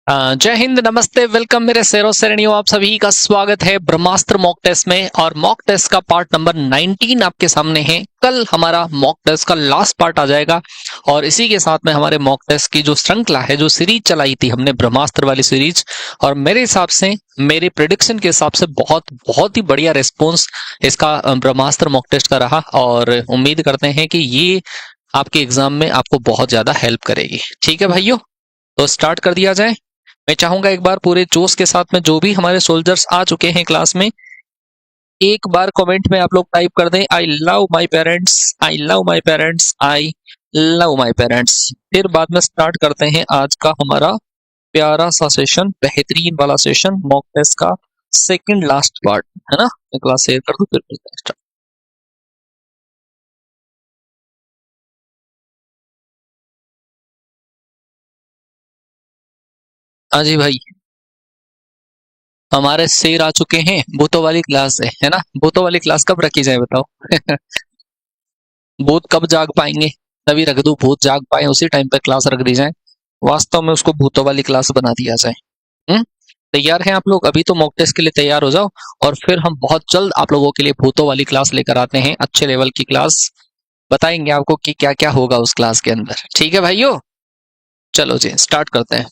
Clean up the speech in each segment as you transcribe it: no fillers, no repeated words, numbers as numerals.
जय हिंद, नमस्ते, वेलकम मेरे शेरों श्रेणियों। आप सभी का स्वागत है ब्रह्मास्त्र मॉक टेस्ट में। और मॉक टेस्ट का पार्ट नंबर 19 आपके सामने है। कल हमारा मॉक टेस्ट का लास्ट पार्ट आ जाएगा और इसी के साथ में हमारे मॉक टेस्ट की जो श्रृंखला है, जो सीरीज चलाई थी हमने ब्रह्मास्त्र वाली सीरीज, और मेरे हिसाब से, मेरे प्रिडिक्शन के हिसाब से बहुत बहुत ही बढ़िया रिस्पॉन्स इसका ब्रह्मास्त्र मॉक टेस्ट का रहा। और उम्मीद करते हैं कि ये आपके एग्जाम में आपको बहुत ज्यादा हेल्प करेगी। ठीक है भाइयों, तो स्टार्ट कर दिया जाए। मैं चाहूंगा एक बार पूरे जोश के साथ में जो भी हमारे सोल्जर्स आ चुके हैं क्लास में, एक बार कमेंट में आप लोग टाइप कर दें, I love my parents, I love my parents, I love my parents. फिर बाद में स्टार्ट करते हैं आज का हमारा प्यारा सा सेशन, बेहतरीन वाला सेशन, मॉक टेस्ट का सेकंड लास्ट पार्ट, है ना। मैं क्लास शेयर कर दूं फिर करते हैं start। हाँ जी भाई, हमारे शेर आ चुके हैं। भूतों वाली क्लास है ना। भूतों वाली क्लास कब रखी जाए बताओ। भूत कब जाग पाएंगे, तभी रख दो। भूत जाग पाए उसी टाइम पे क्लास रख दी जाए, वास्तव में उसको भूतों वाली क्लास बना दिया जाए। हम्म तैयार हैं आप लोग? अभी तो मॉक टेस्ट के लिए तैयार हो जाओ, और फिर हम बहुत जल्द आप लोगों के लिए भूतों वाली क्लास लेकर आते हैं। अच्छे लेवल की क्लास, बताएंगे आपको कि क्या क्या होगा उस क्लास के अंदर। ठीक है भाइयों, चलो जी स्टार्ट करते हैं।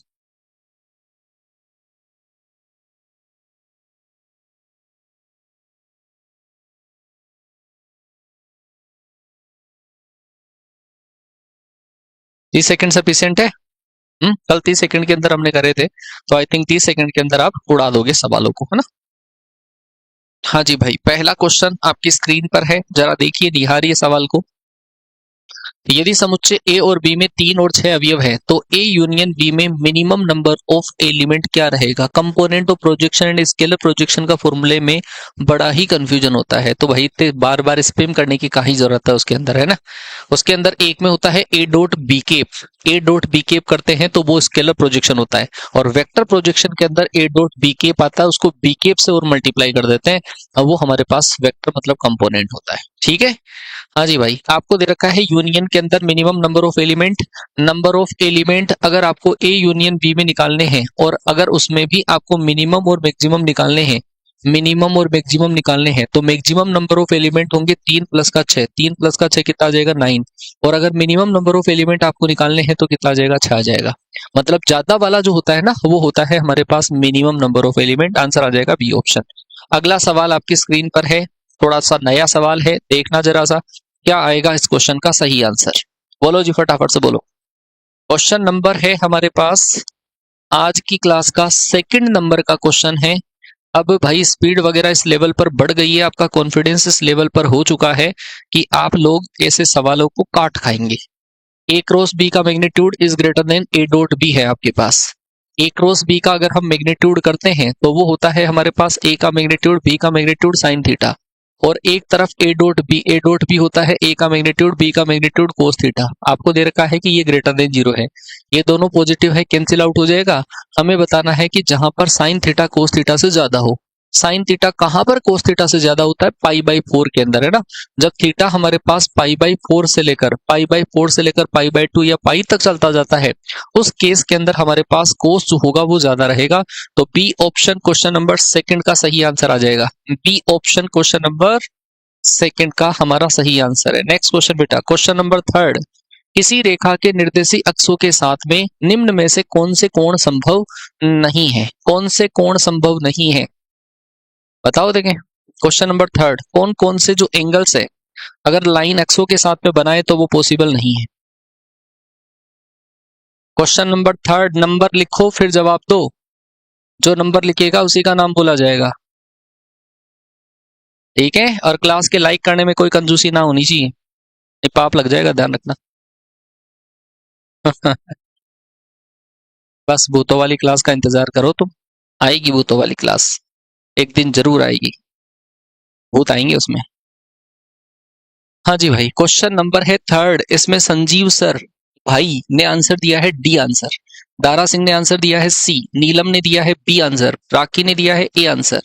30 सेकंड सफिशियंट है। कल 30 सेकंड के अंदर हमने करे थे, तो आई थिंक 30 सेकंड के अंदर आप उड़ा दोगे सवालों को, है ना। हाँ जी भाई, पहला क्वेश्चन आपकी स्क्रीन पर है, जरा देखिए, निहारिए सवाल को। यदि समुच्चय ए और बी में 3 और 6 अवयव है, तो ए यूनियन बी में मिनिमम नंबर ऑफ एलिमेंट क्या रहेगा। Component of projection and scalar projection का फॉर्मूले में बड़ा ही कंफ्यूजन होता है, तो भाई बार बार स्पेम करने की कहीं जरूरत है उसके अंदर, है ना। उसके अंदर एक में होता है A dot B cap. A dot B cap करते हैं तो वो स्केलर प्रोजेक्शन होता है, और वेक्टर प्रोजेक्शन के अंदर ए डॉट बी केप आता है, उसको बी केप से और मल्टीप्लाई कर देते हैं, और वो हमारे पास वेक्टर मतलब कंपोनेंट होता है। ठीक है। हाँ जी भाई, आपको दे रखा है यूनियन के अंदर minimum number of element. Number of element अगर आपको ए यूनियन बी में निकालने हैं, और अगर उसमें भी आपको मिनिमम और मैक्सिमम निकालने हैं, मिनिमम और मैक्सिमम निकालने हैं, तो मैक्सिमम नंबर ऑफ एलिमेंट होंगे 3 प्लस का 6। 3 प्लस का 6 कितना आ जाएगा, 9। और अगर मिनिमम नंबर ऑफ एलिमेंट आपको निकालने हैं तो कितना आ जाएगा, 6 आ जाएगा। मतलब ज्यादा वाला जो होता है ना, वो होता है हमारे पास minimum number of element. Answer आ जाएगा बी ऑप्शन। अगला सवाल आपकी स्क्रीन पर है, थोड़ा सा नया सवाल है, देखना जरा सा क्या आएगा इस क्वेश्चन का सही आंसर। बोलो जी, फटाफट से बोलो। क्वेश्चन नंबर है हमारे पास, आज की क्लास का सेकंड नंबर का क्वेश्चन है। अब भाई स्पीड वगैरह इस लेवल पर बढ़ गई है, आपका कॉन्फिडेंस इस लेवल पर हो चुका है कि आप लोग ऐसे सवालों को काट खाएंगे। ए क्रॉस बी का magnitude is greater than A dot B है आपके पास। ए क्रॉस बी का अगर हम मैग्नीट्यूड करते हैं तो वो होता है हमारे पास ए का मैग्नीट्यूड, बी का मैग्नीट्यूड साइन थीटा। और एक तरफ ए डॉट बी होता है ए का मैग्नीट्यूड, बी का मैग्नीट्यूड कोस थीटा। आपको दे रखा है कि ये ग्रेटर देन 0 है, ये दोनों पॉजिटिव है, कैंसिल आउट हो जाएगा। हमें बताना है कि जहां पर साइन थीटा कोस थीटा से ज्यादा हो। साइन थीटा कहां पर कोस थीटा से ज्यादा होता है, पाई बाई 4 के अंदर, है ना। जब थीटा हमारे पास पाई बाई फोर से लेकर पाई बाई 2 या पाई तक चलता जाता है, उस केस के अंदर हमारे पास कोस जो होगा वो ज्यादा रहेगा। तो B option question number second का सही आंसर आ जाएगा। B option question number second का हमारा सही आंसर है। नेक्स्ट क्वेश्चन बेटा, क्वेश्चन नंबर थर्ड। किसी रेखा के निर्देशी अक्षों के साथ में निम्न में से कौन से कोण संभव नहीं है। कौन से कोण संभव नहीं है, बताओ देखें। क्वेश्चन नंबर थर्ड, कौन कौन से जो एंगल्स है अगर लाइन एक्सो के साथ में बनाए तो वो पॉसिबल नहीं है। क्वेश्चन नंबर थर्ड, नंबर लिखो फिर जवाब दो। जो नंबर लिखेगा उसी का नाम बोला जाएगा, ठीक है। और क्लास के लाइक करने में कोई कंजूसी ना होनी चाहिए, ये पाप लग जाएगा, ध्यान रखना। बस भूतों वाली क्लास का इंतजार करो तुम, आएगी भूतों वाली क्लास, एक दिन जरूर आएगी, भूत आएंगे उसमें। हाँ जी भाई, क्वेश्चन नंबर है थर्ड, इसमें संजीव सर भाई ने आंसर दिया है डी आंसर, दारा सिंह ने आंसर दिया है सी, नीलम ने दिया है बी आंसर, राखी ने दिया है ए आंसर।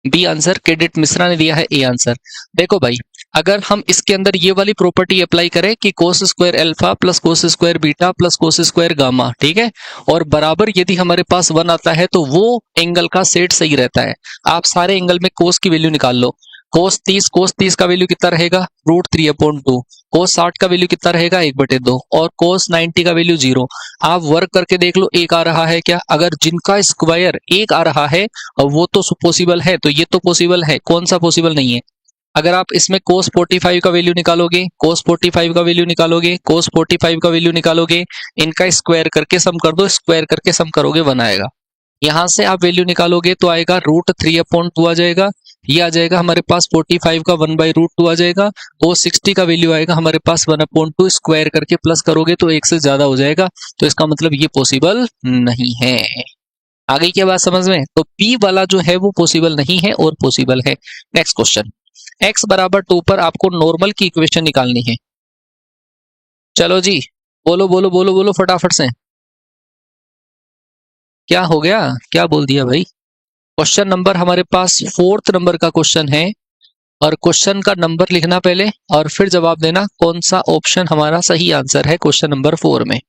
बी आंसर, क्रेडिट मिश्रा ने दिया है ए आंसर। देखो भाई, अगर हम इसके अंदर ये वाली प्रॉपर्टी अप्लाई करें कि cos square alpha plus cos square beta plus cos square gamma, ठीक है, और बराबर यदि हमारे पास 1 आता है तो वो एंगल का सेट सही रहता है। आप सारे एंगल में कोस की वैल्यू निकाल लो। कोस 30 का वैल्यू कितना रहेगा, √3/2। कोस 60 का वैल्यू कितना रहेगा, 1/2। और कोस 90 का वैल्यू 0। आप वर्क करके देख लो, एक आ रहा है क्या? अगर जिनका स्क्वायर एक आ रहा है वो तो पॉसिबल है, तो ये तो पॉसिबल है। कौन सा पॉसिबल नहीं है? अगर आप इसमें cos 45 का वैल्यू निकालोगे, cos 45 का वैल्यू निकालोगे, cos 45 का वैल्यू निकालोगे, इनका स्क्वायर करके सम कर दो, स्क्वायर करके सम करोगे 1 आएगा। यहां से आप वैल्यू निकालोगे तो आएगा √3/2 आ जाएगा। ये आ जाएगा हमारे पास 45 का 1/√2 आ जाएगा। cos 60 का वैल्यू आएगा हमारे पास 1/2, स्क्वायर करके प्लस करोगे तो 1 से ज्यादा हो जाएगा। तो इसका मतलब ये पॉसिबल नहीं है। आ गई क्या बात समझ में? तो P वाला जो है वो पॉसिबल नहीं है और पॉसिबल है। नेक्स्ट क्वेश्चन, x बराबर 2 पर आपको नॉर्मल की इक्वेशन निकालनी है। चलो जी, बोलो बोलो बोलो बोलो फटाफट से। क्या हो गया, क्या बोल दिया भाई? क्वेश्चन नंबर हमारे पास 4th नंबर का क्वेश्चन है, और क्वेश्चन का नंबर लिखना पहले और फिर जवाब देना कौन सा ऑप्शन हमारा सही आंसर है। क्वेश्चन नंबर 4 में,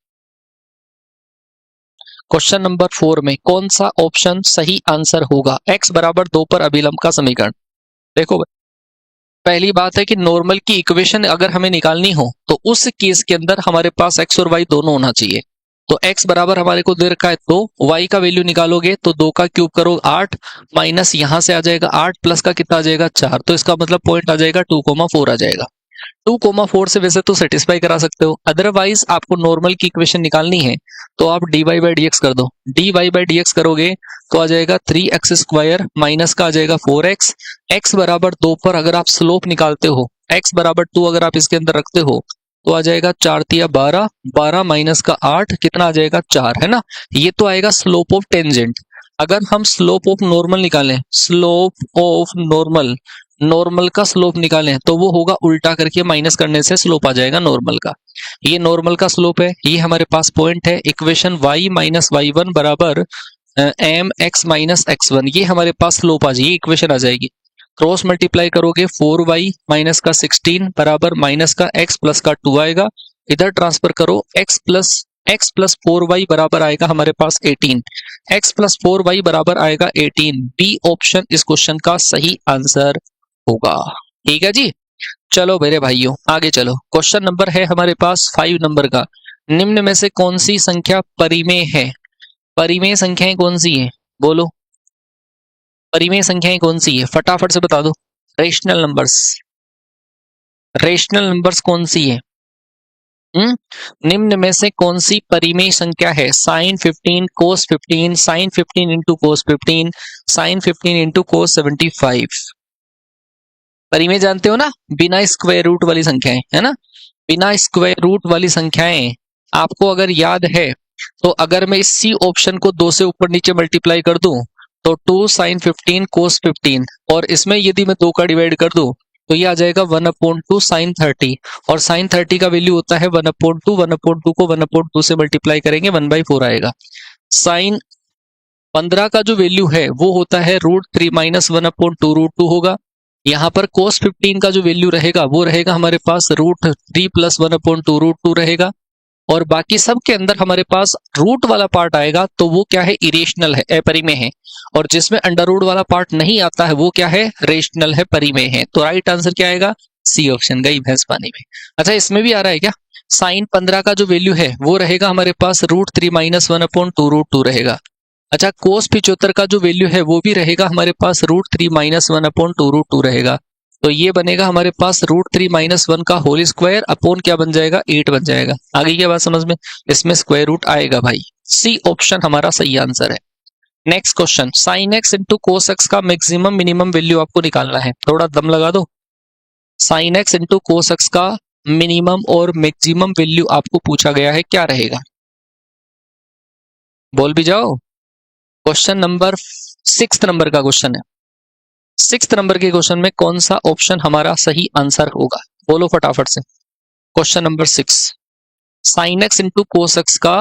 क्वेश्चन नंबर 4 में कौन सा ऑप्शन सही आंसर होगा? x बराबर 2 पर अभिलंब का समीकरण। देखो, पहली बात है कि नॉर्मल की इक्वेशन अगर हमें निकालनी हो तो उस केस के अंदर हमारे पास x और y दोनों होना चाहिए। तो x बराबर हमारे को दे रखा है 2, y का वैल्यू निकालोगे तो 2 का क्यूब करो 8, माइनस यहां से आ जाएगा 8, प्लस का कितना आ जाएगा 4। तो इसका मतलब पॉइंट आ जाएगा 2,4 आ जाएगा। 2,4 से वैसे तो सेटिस्फाई करा सकते हो, अदरवाइज आपको नॉर्मल की इक्वेशन निकालनी है तो आप dy/dx कर दो। dy/dx करोगे तो आ जाएगा 3x² माइनस का आ जाएगा 4x। x बराबर 2 पर अगर आप स्लोप निकालते हो, x बराबर 2 अगर आप इसके अंदर रखते हो तो आ जाएगा 4×3 12, 12 माइनस का 8 कितना आ जाएगा 4, है ना। ये तो आएगा स्लोप ऑफ टेंजेंट। अगर हम स्लोप ऑफ नॉर्मल निकालें, स्लोप ऑफ नॉर्मल, नॉर्मल का स्लोप निकालें तो वो होगा उल्टा करके माइनस करने से स्लोप आ जाएगा नॉर्मल का। ये नॉर्मल का स्लोप है, ये हमारे पास पॉइंट है। इक्वेशन y माइनस y1 बराबर mx माइनस x1, ये हमारे पास स्लोप आ जाएगी, इक्वेशन आ जाएगी। क्रॉस मल्टीप्लाई करोगे 4y माइनस का 16 बराबर माइनस का x प्लस का 2 आएगा। इधर ट्रांसफर करो, x प्लस 4y बराबर आएगा हमारे पास 18। x प्लस 4y बराबर आएगा 18। बी ऑप्शन इस क्वेश्चन का सही आंसर होगा। ठीक है जी, चलो मेरे भाइयों आगे चलो। क्वेश्चन नंबर है हमारे पास 5 नंबर का, निम्न में से कौन सी संख्या परिमेय है? परिमेय संख्याएं कौन सी है, बोलो परिमेय संख्याएं कौन सी है, फटाफट से बता दो। रेशनल नंबर्स, रेशनल नंबर्स कौन सी है? निम्न में से कौन सी परिमेय संख्या है? Sine 15 cos 15, sine 15 into cos 15, sine 15 into cos 75। परिमेय जानते हो ना, बिना स्क्वायर रूट वाली संख्याएं, है ना। बिना स्क्वायर रूट वाली संख्याएं आपको अगर याद है तो अगर मैं इस सी ऑप्शन को 2 से ऊपर नीचे मल्टीप्लाई कर दूं तो 2 साइन 15 कोस 15, और इसमें यदि मैं 2 का डिवाइड कर दूं तो ये आ जाएगा 1/2 साइन 30, और साइन 30 का वैल्यू होता है 1/2, 1/2 को 1/2 से मल्टीप्लाई करेंगे 1/4 आएगा। साइन 15 का जो वैल्यू है वो होता है √3 माइनस 1/2 होगा। यहाँ पर cos 15 का जो वैल्यू रहेगा वो रहेगा हमारे पास √3 प्लस 1/2 रहेगा। और बाकी सब के अंदर हमारे पास रूट वाला पार्ट आएगा तो वो क्या है, इरेशनल है, अपरिमेय है। और जिसमें अंडर रूट वाला पार्ट नहीं आता है वो क्या है, रेशनल है, परिमेय है। तो राइट आंसर क्या आएगा, सी ऑप्शन, गई भैंस पानी में। अच्छा, इसमें भी आ रहा है क्या, साइन 15 का जो वैल्यू है वो रहेगा हमारे पास √3 माइनस 1/2 रहेगा। अच्छा, कोस 75 का जो वैल्यू है वो भी रहेगा हमारे पास √3 माइनस 1/2 रहेगा। तो ये बनेगा हमारे पास √3 माइनस 1 का होल स्क्वायर अपॉन क्या बन जाएगा, 8 बन जाएगा। आगे क्या बात समझ में, इसमें स्क्वायर रूट आएगा भाई। सी ऑप्शन हमारा सही आंसर है। Next question, sign X into cos x का मैक्सिमम मिनिमम वैल्यू आपको निकालना है, थोड़ा दम लगा दो। Sign X into cos x का मिनिमम और मैक्सिमम वैल्यू आपको पूछा गया है, क्या रहेगा, बोल भी जाओ। क्वेश्चन नंबर 6 नंबर का क्वेश्चन है। 6 नंबर के क्वेश्चन में कौन सा ऑप्शन हमारा सही आंसर होगा, बोलो फटाफट से। Question number 6, sign X into cos x का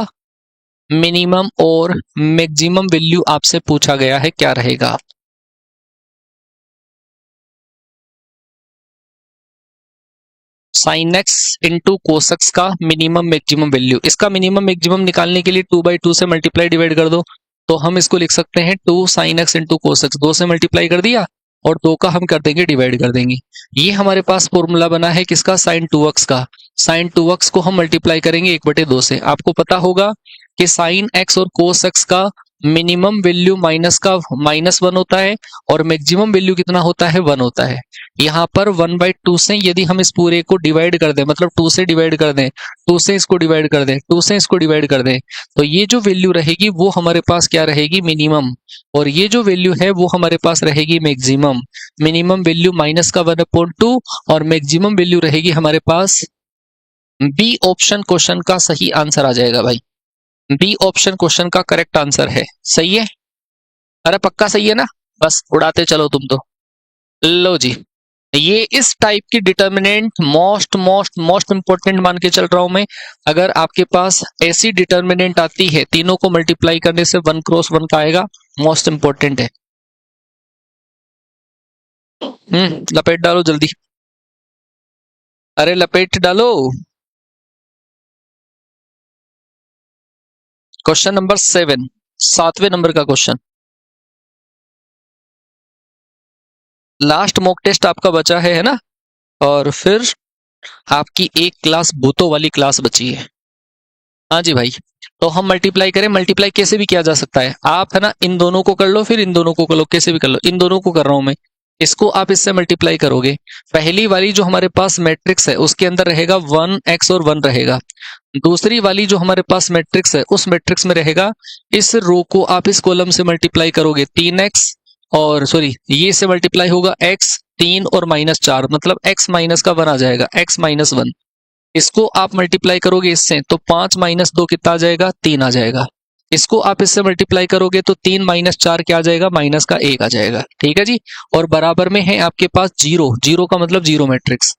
मिनिमम और मैक्सिमम वैल्यू आपसे पूछा गया है, क्या रहेगा। Sign X into cos x का मिनिमम मैक्सिमम वैल्यू। इसका मिनिमम मैक्सिमम निकालने के लिए 2/2 से मल्टीप्लाई डिवाइड कर दो, तो हम इसको लिख सकते हैं 2 sign X into cos x. 2 से मल्टीप्लाई कर दिया और 2 का हम कर देंगे डिवाइड कर देंगे। ये हमारे पास फॉर्मूला बना है किसका, साइन 2x का। साइन 2x को हम मल्टीप्लाई करेंगे 1/2 से। आपको पता होगा कि साइन x और कोस x का मिनिमम वैल्यू -1 होता है और मैक्सिमम वैल्यू कितना होता है, 1 होता है। यहाँ पर 1/2 से यदि हम इस पूरे को डिवाइड कर दें, मतलब 2 से डिवाइड कर दें, 2 से इसको डिवाइड कर दें, 2 से इसको डिवाइड कर दें, तो ये जो वैल्यू रहेगी वो हमारे पास क्या रहेगी, मिनिमम, और ये जो वैल्यू है वो हमारे पास रहेगी मैक्सिमम। मिनिमम वैल्यू -1/2 और मैक्सिमम वैल्यू रहेगी हमारे पास। बी ऑप्शन क्वेश्चन का सही आंसर आ जाएगा भाई। बी ऑप्शन क्वेश्चन का करेक्ट आंसर है। सही है, अरे पक्का सही है ना, बस उड़ाते चलो तुम तो। लो जी, ये इस टाइप की डिटर्मिनेंट मोस्ट इंपॉर्टेंट मान के चल रहा हूं मैं। अगर आपके पास ऐसी डिटर्मिनेंट आती है, तीनों को मल्टीप्लाई करने से 1 क्रॉस 1 का आएगा, मोस्ट इंपॉर्टेंट है। लपेट डालो जल्दी, अरे लपेट डालो। क्वेश्चन नंबर 7, 7वें नंबर का क्वेश्चन। लास्ट मॉक टेस्ट आपका बचा है ना, और फिर आपकी एक क्लास भूतों वाली क्लास बची है। हाँ जी भाई, तो हम मल्टीप्लाई करें। मल्टीप्लाई कैसे भी किया जा सकता है, आप है ना इन दोनों को कर लो, फिर इन दोनों को कर लो, कैसे भी कर लो। इन दोनों को कर रहा हूं मैं, इसको आप इससे मल्टीप्लाई करोगे। पहली वाली जो हमारे पास मैट्रिक्स है उसके अंदर रहेगा 1x और 1 रहेगा। दूसरी वाली जो हमारे पास मैट्रिक्स है उस मैट्रिक्स में रहेगा, इस रो को आप इस कॉलम से मल्टीप्लाई करोगे 3x, और सॉरी ये से मल्टीप्लाई होगा x 3 और -4, मतलब x माइनस का 1 आ जाएगा, x -1। इसको आप मल्टीप्लाई करोगे इससे तो 5 - 2 कितना आ जाएगा, 3 आ जाएगा। इसको आप इससे मल्टीप्लाई करोगे तो 3 - 4 क्या आ जाएगा, माइनस का 1 आ जाएगा। ठीक है जी, और बराबर में है आपके पास 0, 0 का मतलब 0 मैट्रिक्स।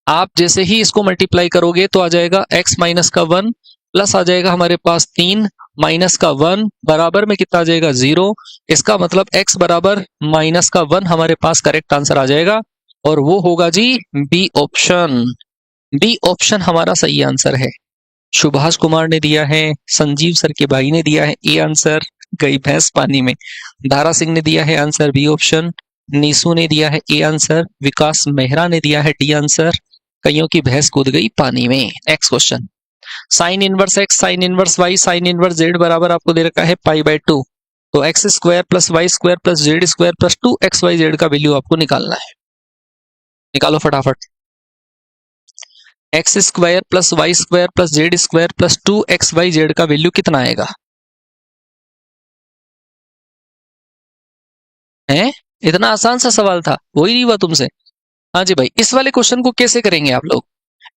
आप जैसे ही इसको मल्टीप्लाई करोगे तो आ जाएगा x माइनस का 1 प्लस आ जाएगा हमारे पास 3 माइनस का 1 बराबर में कितना आ जाएगा, 0। इसका मतलब x बराबर -1 हमारे पास करेक्ट आंसर आ जाएगा, और वो होगा जी बी ऑप्शन। बी ऑप्शन हमारा सही आंसर है। सुभाष कुमार ने दिया है, संजीव सर के भाई ने दिया है ए आंसर, गई भैंस पानी में। दारा सिंह ने दिया है आंसर बी ऑप्शन, नीसू ने दिया है ए आंसर, विकास मेहरा ने दिया है डी आंसर, कईयों की भैंस कूद गई पानी में। Next question, sine inverse X, sine inverse Y, sine inverse Z बराबर आपको दे रखा है π/2, तो X square plus Y square plus Z square plus 2xyz का वैल्यू आपको निकालना है। निकालो फटाफट। X square plus Y square plus Z square plus 2xyz का वैल्यू कितना आएगा है? इतना आसान सा सवाल था, हो ही नहीं हुआ तुमसे। हाँ जी भाई, इस वाले क्वेश्चन को कैसे करेंगे आप लोग?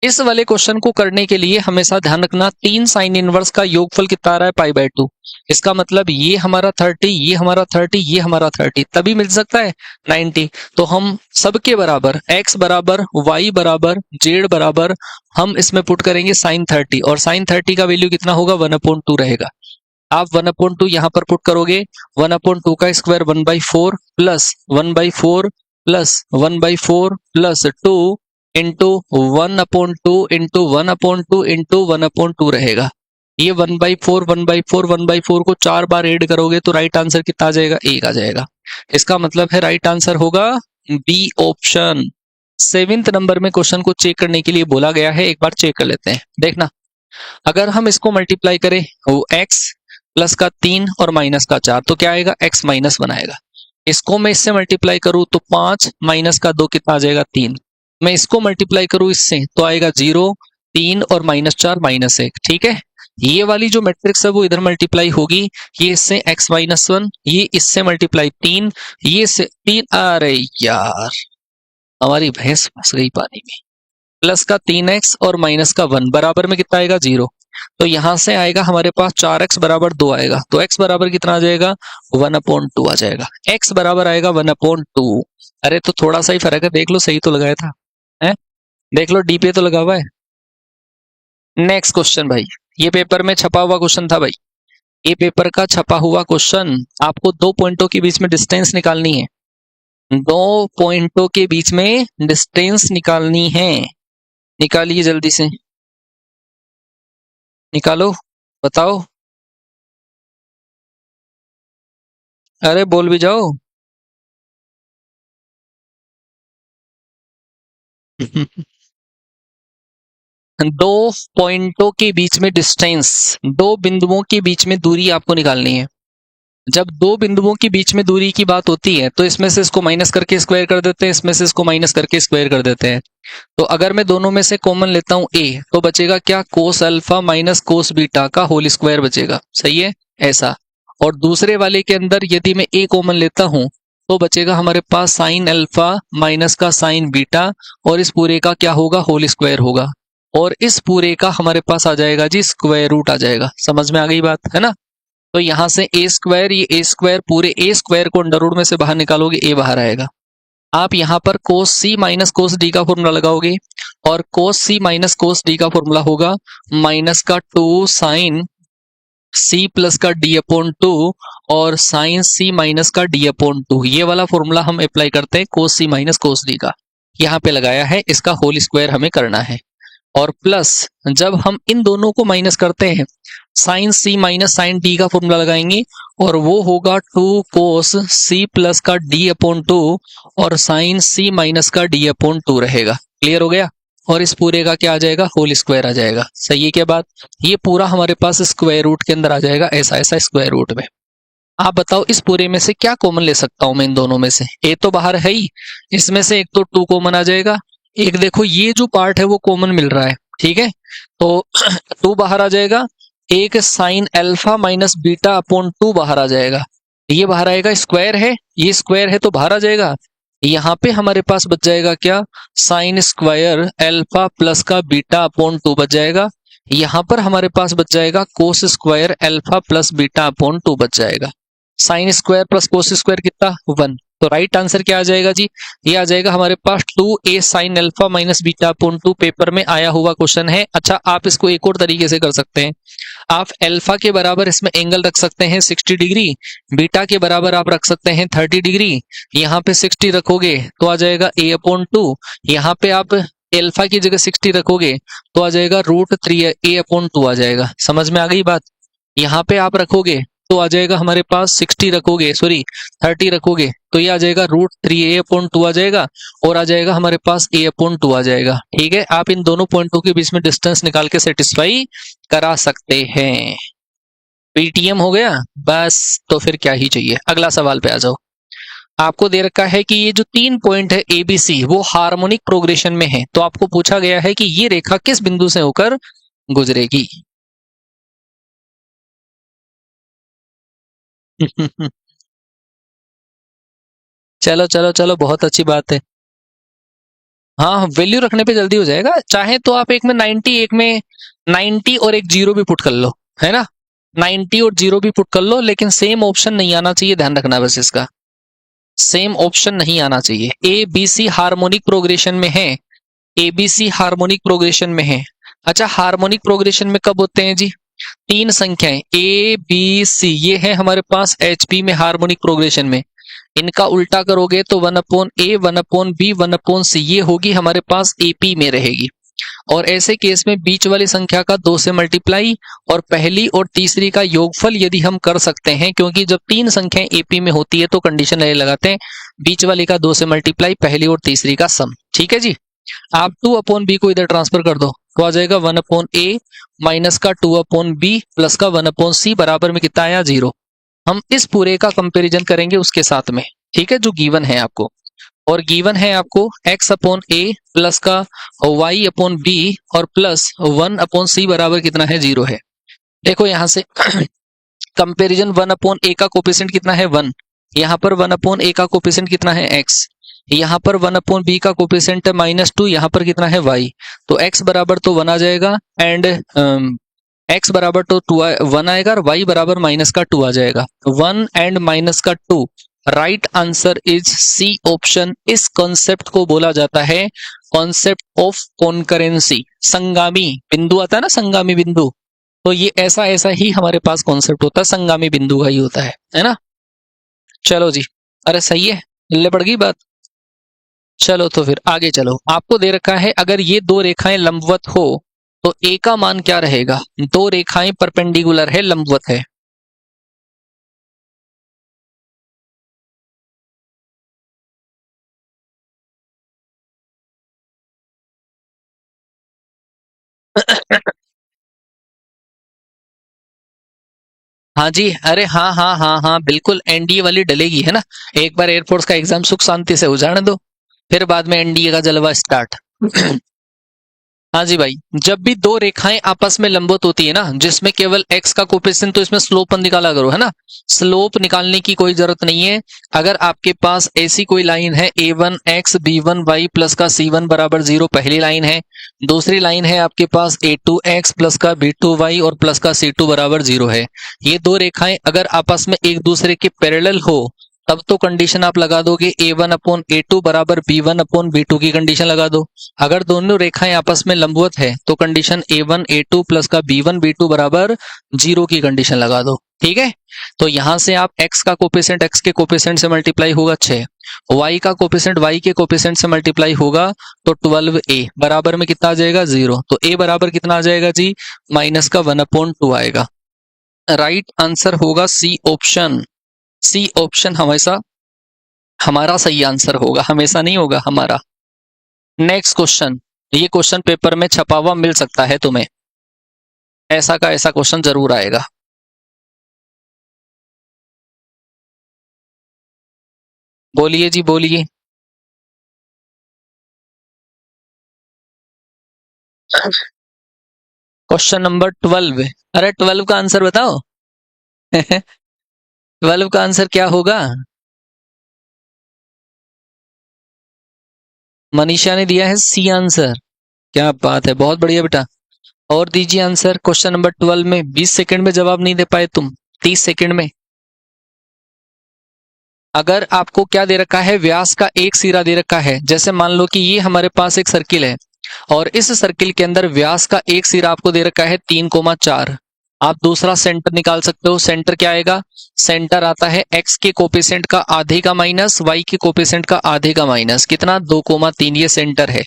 इस वाले क्वेश्चन को करने के लिए हमेशा ध्यान रखना 3 साइन इनवर्स का योगफल कितना आ रहा है, π/2। इसका मतलब ये हमारा 30, ये हमारा 30, ये हमारा 30, तभी मिल सकता है 90। तो हम सबके बराबर x बराबर y बराबर z बराबर हम इसमें पुट करेंगे साइन 30, और साइन 30 का वैल्यू कितना होगा, 1/2 रहेगा। आप 1/2 यहाँ पर पुट करोगे, 1/2 का square 1/4 plus 1/4 plus 1/4 plus 2 into 1/2 into 1/2 into 1/2 रहेगा। ये 1/4 1/4 1/4 को 4 बार ऐड करोगे तो राइट आंसर कितना आ जाएगा, 1 आ जाएगा। इसका मतलब है राइट आंसर होगा बी ऑप्शन। 7th नंबर में क्वेश्चन को चेक करने के लिए बोला गया है, एक बार चेक कर लेते हैं। देखना, अगर हम इसको मल्टीप्लाई करें वो x प्लस का 3 और माइनस का 4 तो क्या आएगा, x -1 आएगा। इसको मैं इससे मल्टीप्लाई करूं तो 5 माइनस का 2 कितना आ जाएगा, 3। मैं इसको मल्टीप्लाई करूं इससे तो आएगा 0, 3 और -4 -1। ठीक है, ये वाली जो मैट्रिक्स है वो इधर मल्टीप्लाई होगी, ये इससे x -1, ये इससे मल्टीप्लाई 3, ये इससे 3। अरे यार हमारी भैंस फंस गई पानी में। प्लस का 3x और माइनस का 1 बराबर में कितना आएगा, 0। तो यहां से आएगा हमारे पास 4x बराबर 2 आएगा, तो x बराबर कितना आ जाएगा, 1/2 आ जाएगा। x बराबर आएगा 1/2। अरे तो थोड़ा सा ही फर्क है, देख लो सही तो लगाया था है? देख लो डी पे तो लगा हुआ है। नेक्स्ट क्वेश्चन भाई, ये पेपर में छपा हुआ क्वेश्चन था भाई, ये पेपर का छपा हुआ क्वेश्चन। आपको 2 पॉइंटों के बीच में डिस्टेंस निकालनी है, 2 पॉइंटों के बीच में डिस्टेंस निकालनी है। निकालिए जल्दी से, निकालो, बताओ। अरे बोल भी जाओ। दो पॉइंटों के बीच में डिस्टेंस, दो बिंदुओं के बीच में दूरी आपको निकालनी है। जब दो बिंदुओं के बीच में दूरी की बात होती है तो इसमें से इसको माइनस करके स्क्वायर कर देते हैं, इसमें से इसको माइनस करके स्क्वायर कर देते हैं। तो अगर मैं दोनों में से कॉमन लेता हूं a, तो बचेगा क्या, cos alpha minus cos beta का होल स्क्वायर बचेगा। सही है, ऐसा। और दूसरे वाले के अंदर यदि मैं a कॉमन लेता हूं तो बचेगा हमारे पास साइन अल्फा माइनस का साइन बीटा, और इस पूरे का क्या होगा, होल स्क्वायर होगा। और इस पूरे का हमारे पास आ जाएगा जी स्क्वायर रूट आ जाएगा। समझ में आ गई बात, है ना। तो यहां से ए स्क्वायर, ये ए स्क्वायर, पूरे ए स्क्वायर को अंडर रूट में से बाहर निकालोगे, ए बाहर आएगा। आप यहां पर कोस सी माइनस कोस डी का फॉर्मूला लगाओगे, और कोस सी माइनस कोस डी का फॉर्मूला होगा माइनस का 2 साइन सी प्लस का डी अपॉन 2 और साइन सी माइनस का डी अपॉन 2। ये वाला फॉर्मूला हम अप्लाई करते हैं कोस सी माइनस कोस डी का, यहाँ पे लगाया है, इसका होल स्क्वायर हमें करना है। और प्लस जब हम इन दोनों को माइनस करते हैं, साइन सी माइनस साइन डी का फॉर्मूला लगाएंगे, और वो होगा 2 कोस सी प्लस का डी अपॉन 2 और साइन सी माइनस का डी अपॉन 2 रहेगा। क्लियर हो गया। और इस पूरे का क्या आ जाएगा, होल स्क्वायर आ जाएगा। सही है क्या बात। ये पूरा हमारे पास स्क्वायर रूट के अंदर आ जाएगा, ऐसा ऐसा स्क्वायर रूट में। आप बताओ इस पूरे में से क्या कॉमन ले सकता हूं मैं इन दोनों में से। ए तो बाहर है ही, इसमें से एक तो 2 कॉमन आ जाएगा, एक देखो ये जो पार्ट है वो कॉमन मिल रहा है, ठीक है। तो 2 बाहर आ जाएगा, एक sine alpha minus beta upon 2 बाहर आ जाएगा, ये बाहर आएगा, स्क्वायर है, ये स्क्वायर है तो बाहर आ जाएगा। यहाँ पे हमारे पास बच जाएगा क्या, साइन स्क्वायर अल्फा प्लस का बीटा अपॉन 2 बच जाएगा। यहाँ पर हमारे पास बच जाएगा cos square alpha plus beta upon 2 बच जाएगा। Sine square plus cos square कितना, 1। तो राइट आंसर क्या आ जाएगा जी, ये आ जाएगा हमारे पास 2a sine alpha minus beta upon 2। Paper में आया हुआ क्वेश्चन है। अच्छा, आप इसको एक और तरीके से कर सकते हैं। आप अल्फा के बराबर इसमें एंगल रख सकते हैं 60 डिग्री, बीटा के बराबर आप रख सकते हैं 30 डिग्री। यहाँ पे 60 रखोगे तो आ जाएगा a अपॉन 2, यहाँ पे आप अल्फा की जगह 60 रखोगे तो आ जाएगा √3a अपॉन 2 आ जाएगा। समझ में आ गई बात। यहाँ पे आप रखोगे तो आ जाएगा हमारे पास 60 रखोगे, सॉरी 30 रखोगे तो ये आ जाएगा √3a अपॉन 2 आ जाएगा, और आ जाएगा हमारे पास a अपॉन 2 आ जाएगा। ठीक है, आप इन दोनों पॉइंटों के बीच में डिस्टेंस निकाल के सेटिस्फाई करा सकते हैं। पेटीएम हो गया बस, तो फिर क्या ही चाहिए। अगला सवाल पे आ जाओ। आपको दे रखा है कि ये जो 3 पॉइंट है ए बी सी वो हार्मोनिक प्रोग्रेशन में है, तो आपको पूछा गया है कि ये रेखा किस बिंदु से होकर गुजरेगी। चलो चलो चलो, बहुत अच्छी बात है। हाँ, वैल्यू रखने पे जल्दी हो जाएगा। चाहे तो आप एक में 90, एक में 90 और एक 0 भी पुट कर लो, है ना। 90 और 0 भी पुट कर लो, लेकिन सेम ऑप्शन नहीं आना चाहिए, ध्यान रखना बस इसका। सेम ऑप्शन नहीं आना चाहिए। A B C harmonic progression में है, A B C harmonic progression में है। अच्छा, हार्मोनिक प्रोग्रेशन में कब होते हैं जी, 3 संख्याएं ए बी सी, ये है हमारे पास एचपी में हार्मोनिक प्रोग्रेशन में। इनका उल्टा करोगे तो 1/a 1/b 1/c, ये होगी हमारे पास एपी में रहेगी। और ऐसे केस में बीच वाली संख्या का 2 से मल्टीप्लाई और पहली और तीसरी का योगफल यदि हम कर सकते हैं, क्योंकि जब 3 संख्याएं एपी में होती है तो कंडीशन ये लगाते हैं बीच वाली का 2 से मल्टीप्लाई, पहली और तीसरी का सम। ठीक है जी। आप 2/b को इधर ट्रांसफर कर दो तो आ जाएगा 1/a माइनस का 2/b प्लस का 1/c बराबर में कितना आया, 0। हम इस पूरे का कंपैरिजन करेंगे उसके साथ में, ठीक है, जो गिवन है आपको। और गिवन है आपको x/a प्लस का y/b और प्लस 1/c बराबर कितना है, 0 है। देखो यहां से कंपैरिजन 1/a का कोफिशिएंट कितना है, 1। यहाँ पर 1/a का कोफिशिएंट कितना है, x। यहाँ पर 1/b का कोफिशिएंट है -2, यहाँ पर कितना है, y। तो x बराबर तो 1 आ जाएगा, एंड x बराबर तो 1 आएगा, और y बराबर -2 आ जाएगा। 1 and -2, right answer is C option. इस कॉन्सेप्ट को बोला जाता है कॉन्सेप्ट ऑफ कॉन्करेंसी। संगामी बिंदु आता है ना, संगामी बिंदु, तो ये ऐसा ऐसा ही हमारे पास कॉन्सेप्ट होता है, संगामी बिंदु का ही होता है ना। चलो जी, अरे सही है, ले पड़ गई बात। चलो तो फिर आगे चलो। आपको दे रखा है अगर ये दो रेखाएं लंबवत हो तो ए का मान क्या रहेगा? दो रेखाएं परपेंडिकुलर है, लंबवत है। हाँ जी, अरे हाँ हाँ हाँ हाँ, बिल्कुल एनडीए वाली डलेगी, है ना। एक बार एयरफोर्स का एग्जाम सुख शांति से हो जाने दो, फिर बाद में एनडीए का जलवा स्टार्ट। हाँ जी भाई, जब भी दो रेखाएं आपस में लंबवत होती है ना, जिसमें केवल x का कोफिशिएंट, तो इसमें स्लोप निकाला करो, है ना। स्लोप निकालने की कोई जरूरत नहीं है। अगर आपके पास ऐसी कोई लाइन है a1x b1y प्लस का c1 बराबर 0, पहली लाइन है। दूसरी लाइन है आपके पास a2x प्लस का b2y और प्लस का c2 बराबर 0 है। ये दो रेखाएं अगर आपस में एक दूसरे के पैरेलल हो तब तो कंडीशन आप लगा दोगे a1/a2 बराबर b1/b2 की कंडीशन लगा दो। अगर दोनों रेखाएं आपस में लंबवत है तो कंडीशन a1a2 प्लस का b1b2 बराबर 0 की कंडीशन लगा दो। ठीक है, तो यहां से आप x का कोफिशिएंट x के कोफिशिएंट से मल्टीप्लाई होगा 6, y का कोफिशिएंट y के कोफिशिएंट से मल्टीप्लाई होगा तो 12a बराबर में कितना आ जाएगा? 0। तो a बराबर कितना आ जाएगा जी? माइनस का 1/2 आएगा। राइट आंसर होगा सी ऑप्शन। सी ऑप्शन हमेशा हमारा सही आंसर होगा, हमेशा नहीं होगा हमारा। नेक्स्ट क्वेश्चन, ये क्वेश्चन पेपर में छपा हुआ मिल सकता है तुम्हें, ऐसा का ऐसा क्वेश्चन जरूर आएगा। बोलिए जी बोलिए। Question number 12। अरे 12 का आंसर बताओ। 12 का आंसर क्या होगा? मनीषा ने दिया है सी आंसर। क्या बात है, बहुत बढ़िया बेटा। और दीजिए आंसर क्वेश्चन नंबर 12 में। 20 सेकंड में जवाब नहीं दे पाए तुम, 30 सेकंड में। अगर आपको क्या दे रखा है, व्यास का एक सिरा दे रखा है, जैसे मान लो कि ये हमारे पास एक सर्किल है और इस सर्किल के अंदर व्यास का एक सिरा आपको दे रखा है 3,4। आप दूसरा सेंटर निकाल सकते हो। सेंटर क्या आएगा? सेंटर आता है x के कोफिशिएंट का आधे का माइनस y के कोफिशिएंट का आधे का माइनस, कितना? 2,3। ये सेंटर है।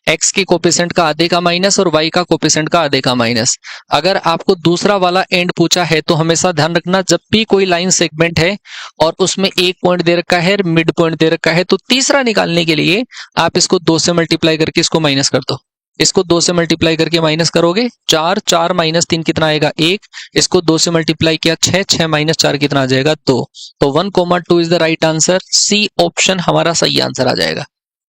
x के कोफिशिएंट का आधे का माइनस और y का कोफिशिएंट का आधे का माइनस। अगर आपको दूसरा वाला एंड पूछा है तो हमेशा ध्यान रखना, जब भी कोई लाइन सेगमेंट है और उसमें एक पॉइंट दे रखा है, मिड पॉइंट दे रखा है, तो तीसरा निकालने के लिए आप इसको 2 से मल्टीप्लाई करके इसको माइनस कर दो। इसको 2 से मल्टीप्लाई करके माइनस करोगे 4, 4 माइनस 3 कितना आएगा? 1। इसको 2 से मल्टीप्लाई किया 6, 6 माइनस 4 कितना आ जाएगा? 2। तो 1,2 is the right answer. C option हमारा सही आंसर आ जाएगा।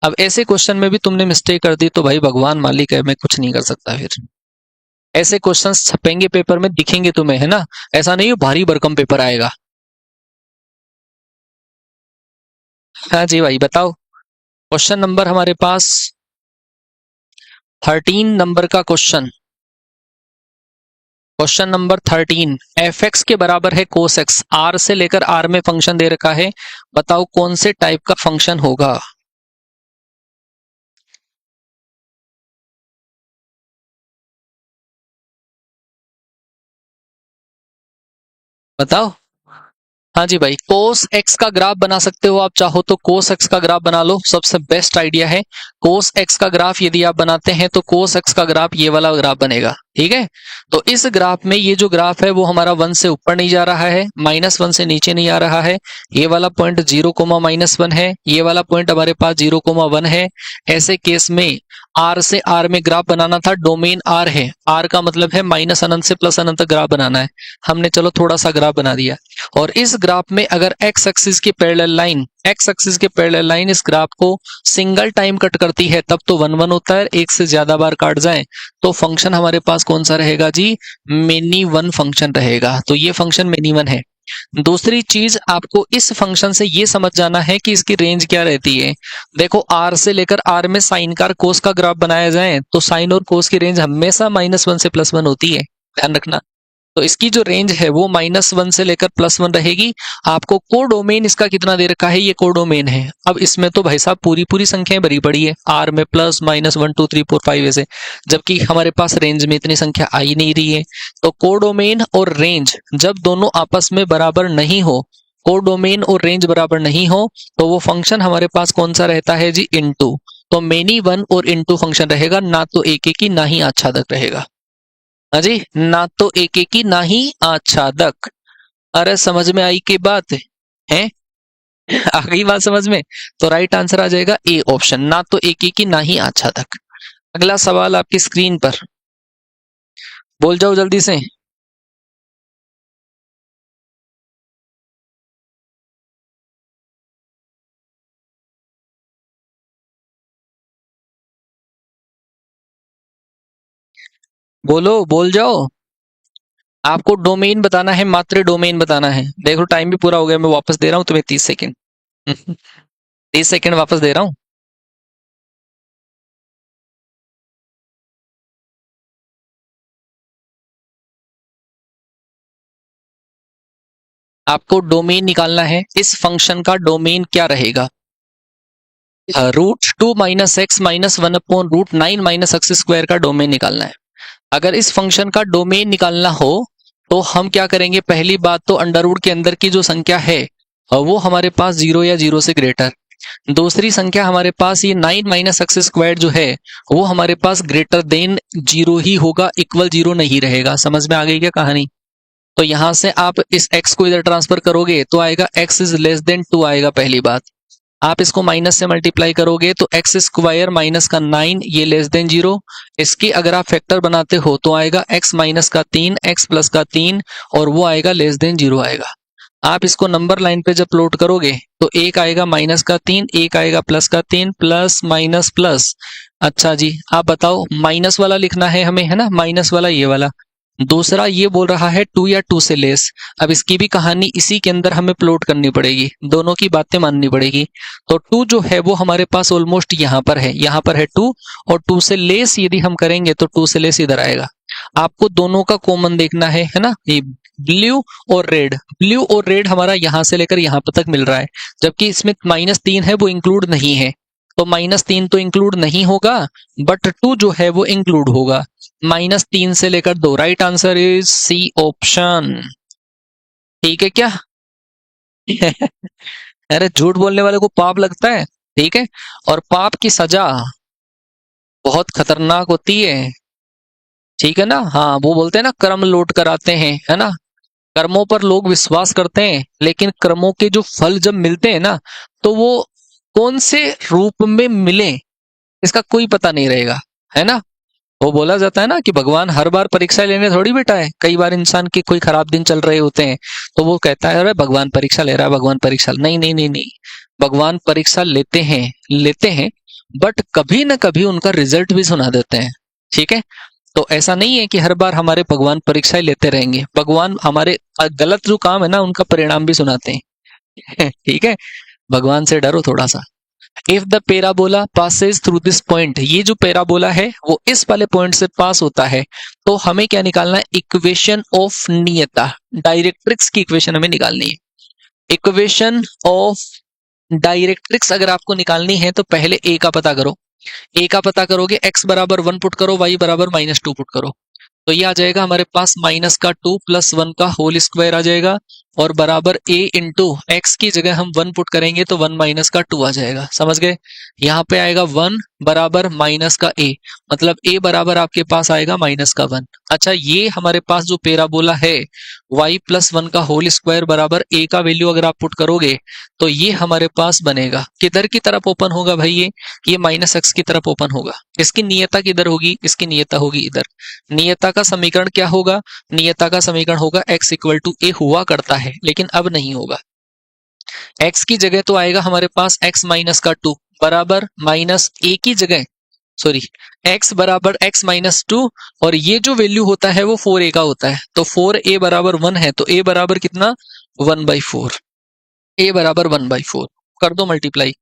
अब ऐसे क्वेश्चन में भी तुमने मिस्टेक कर दी तो भाई भगवान मालिक है, मैं कुछ नहीं कर सकता। फिर ऐसे क्वेश्चंस छपेंगे पेपर में, दिखेंगे तुम्हें, है ना। ऐसा नहीं भारी भरकम पेपर आएगा। हाँ जी भाई बताओ। क्वेश्चन नंबर हमारे पास 13 नंबर का question. Question number 13, F x के बराबर है कोस एक्स। आर से लेकर आर में फंक्शन दे रखा है, बताओ कौन से टाइप का फंक्शन होगा? बताओ। हाँ जी भाई, कोस एक्स का ग्राफ बना सकते हो आप, चाहो तो कोस एक्स का ग्राफ बना लो, सबसे बेस्ट आइडिया है। कोस एक्स का ग्राफ यदि आप बनाते हैं तो कोस एक्स का ग्राफ ये वाला ग्राफ बनेगा। ठीक है, तो इस ग्राफ में ये जो ग्राफ है वो हमारा 1 से ऊपर नहीं जा रहा है, -1 से नीचे नहीं आ रहा है। ये वाला पॉइंट 0,-1 है, ये वाला पॉइंट हमारे पास 0,1 है। ऐसे केस में आर से आर में ग्राफ बनाना था, डोमेन आर है, आर का मतलब है -अनंत से +अनंत तक ग्राफ बनाना है। हमने चलो थोड़ा सा ग्राफ बना दिया, और इस ग्राफ में अगर x एक्सिस की पैरेलल लाइन, x एक्सिस के पैरेलल लाइन इस ग्राफ को सिंगल टाइम कट करती है तब तो 1 1 होता है, एक से ज्यादा बार काट जाए तो फंक्शन हमारे पास कौन सा रहेगा जी? मेनी वन फंक्शन रहेगा। तो ये फंक्शन मेनी वन है। दूसरी चीज आपको इस फंक्शन से ये समझ जाना है कि इसकी रेंज क्या रहती है। देखो आर से लेकर आर में साइन का कोस का ग्राफ बनाया जाए तो साइन और कोस की रेंज हमेशा -1 से +1 होती है, ध्यान रखना। तो इसकी जो रेंज है वो -1 से लेकर +1 रहेगी। आपको कोडोमेन इसका कितना दे रखा है? ये कोडोमेन है। अब इसमें तो भाई साहब पूरी पूरी संख्याएं भरी पड़ी है, आर में प्लस माइनस 1 2 3 4 5 ऐसे, जबकि हमारे पास रेंज में इतनी संख्या आ ही नहीं रही है। तो कोडोमेन और रेंज जब दोनों आपस में बराबर नहीं हो कोडोमेन और रेंज बराबर नहीं हो तो वो फंक्शन हमारे पास कौन सा रहता है जी, इनटू। तो मेनी वन और इनटू फंक्शन रहेगा, ना तो एक एक ही ना ही आच्छादक रहेगा। हाँ जी, ना तो एक एक ही ना ही आच्छादक। अरे समझ में आई की बात है? आ गई बात समझ में? तो राइट आंसर आ जाएगा ए ऑप्शन, ना तो एक एक ही ना ही आच्छादक। अगला सवाल आपकी स्क्रीन पर, बोल जाओ जल्दी से। बोलो, बोल जाओ। आपको डोमेन बताना है, मात्र डोमेन बताना है। देखो टाइम भी पूरा हो गया, मैं वापस दे रहा हूं तुम्हें 30 सेकेंड। 30 सेकेंड वापस दे रहा हूं। आपको डोमेन निकालना है, इस फंक्शन का डोमेन क्या रहेगा? √2 - x - 1/√9 - x² का डोमेन निकालना है। अगर इस फंक्शन का डोमेन निकालना हो तो हम क्या करेंगे? पहली बात तो अंडर रूट के अंदर की जो संख्या है वो हमारे पास 0 या 0 से ग्रेटर। दूसरी संख्या हमारे पास ये 9 - x² जो है वो हमारे पास ग्रेटर देन 0 ही होगा, इक्वल 0 नहीं रहेगा। समझ में आ गई क्या कहानी? तो यहां से आप इस x को इधर ट्रांसफर करोगे तो आएगा x << 2 आएगा पहली बात। आप इसको माइनस से मल्टीप्लाई करोगे तो x² माइनस का 9 ये <<0। इसकी अगर आप फैक्टर बनाते हो तो आएगा x माइनस का 3 x प्लस का 3 और वो आएगा <0 आएगा। आप इसको नंबर लाइन पे जब प्लॉट करोगे तो एक आएगा माइनस का 3, एक आएगा प्लस का 3, प्लस माइनस प्लस। अच्छा जी, आप बताओ, माइनस वाला लिखना है हमें, है ना? माइनस वाला ये वाला। दूसरा ये बोल रहा है 2 या 2 से लेस। अब इसकी भी कहानी इसी के अंदर हमें प्लॉट करनी पड़ेगी, दोनों की बातें माननी पड़ेगी। तो 2 जो है वो हमारे पास ऑलमोस्ट यहाँ पर है, यहाँ पर है 2, और 2 से लेस यदि हम करेंगे तो 2 से लेस इधर आएगा। आपको दोनों का कॉमन देखना है ना? ये ब्लू और रेड, ब्लू और रेड हमारा यहाँ से लेकर यहाँ तक मिल रहा है, जबकि इसमें -3 है वो इंक्लूड नहीं है। तो -3 तो इंक्लूड नहीं होगा, बट 2 जो है वो इंक्लूड होगा। -3 से लेकर 2, right answer is C option. ठीक है क्या? अरे झूठ बोलने वाले को पाप लगता है, ठीक है? और पाप की सजा बहुत खतरनाक होती है, ठीक है ना? हाँ, वो बोलते हैं ना, कर्म लौट कर आते हैं, है ना? कर्मों पर लोग विश्वास करते हैं, लेकिन कर्मों के जो फल जब मिलते हैं ना, तो वो कौन से रूप में मिले इसका कोई पता नहीं रहेगा, है ना? वो बोला जाता है ना कि भगवान हर बार परीक्षा लेने थोड़ी बैठा है। कई बार इंसान के कोई खराब दिन चल रहे होते हैं तो वो कहता है अरे भगवान परीक्षा ले रहा है, भगवान परीक्षा। नहीं नहीं नहीं नहीं, भगवान परीक्षा लेते हैं, बट कभी ना कभी उनका रिजल्ट भी सुना देते हैं, ठीक है? तो ऐसा नहीं है कि हर बार हमारे भगवान परीक्षाएं लेते रहेंगे। भगवान हमारे गलत जो काम है ना उनका परिणाम भी सुनाते हैं। ठीक है, भगवान से डरो थोड़ा सा। If the parabola Passage through this point, ये जो पेराबोला है वो इस वाले पॉइंट से पास होता है, तो हमें क्या निकालना है? इक्वेशन ऑफ नियता, डायरेक्ट्रिक्स की इक्वेशन हमें निकालनी है। इक्वेशन ऑफ डायरेक्ट्रिक्स अगर आपको निकालनी है तो पहले ए का पता करो। ए का पता करोगे, x बराबर 1 पुट करो, y बराबर -2 पुट करो, तो ये आ जाएगा हमारे पास -2 + 1 का होल स्क्वायर आ जाएगा, और बराबर a इंटू एक्स की जगह हम 1 पुट करेंगे तो 1 - 2 आ जाएगा। समझ गए? यहाँ पे आएगा 1 बराबर माइनस का a, मतलब a बराबर आपके पास आएगा -1। अच्छा, ये हमारे पास जो पेराबोला है y + 1 का होल स्क्वायर बराबर a का वैल्यू अगर आप पुट करोगे तो ये हमारे पास बनेगा, किधर की तरफ ओपन होगा भाई? ये -x की तरफ ओपन होगा। इसकी नियता किधर होगी? इसकी नियता होगी इधर। नियता का समीकरण क्या होगा? नियता का समीकरण होगा x = a, हुआ करता है लेकिन अब नहीं होगा। x की जगह तो आएगा हमारे पास x - 2 बराबर -a की जगह, सॉरी, x बराबर x - 2, और ये जो वैल्यू होता है वो 4a का होता है, तो 4a बराबर 1 है, तो a बराबर कितना? 1/4। a बराबर 1/4 कर दो मल्टीप्लाई,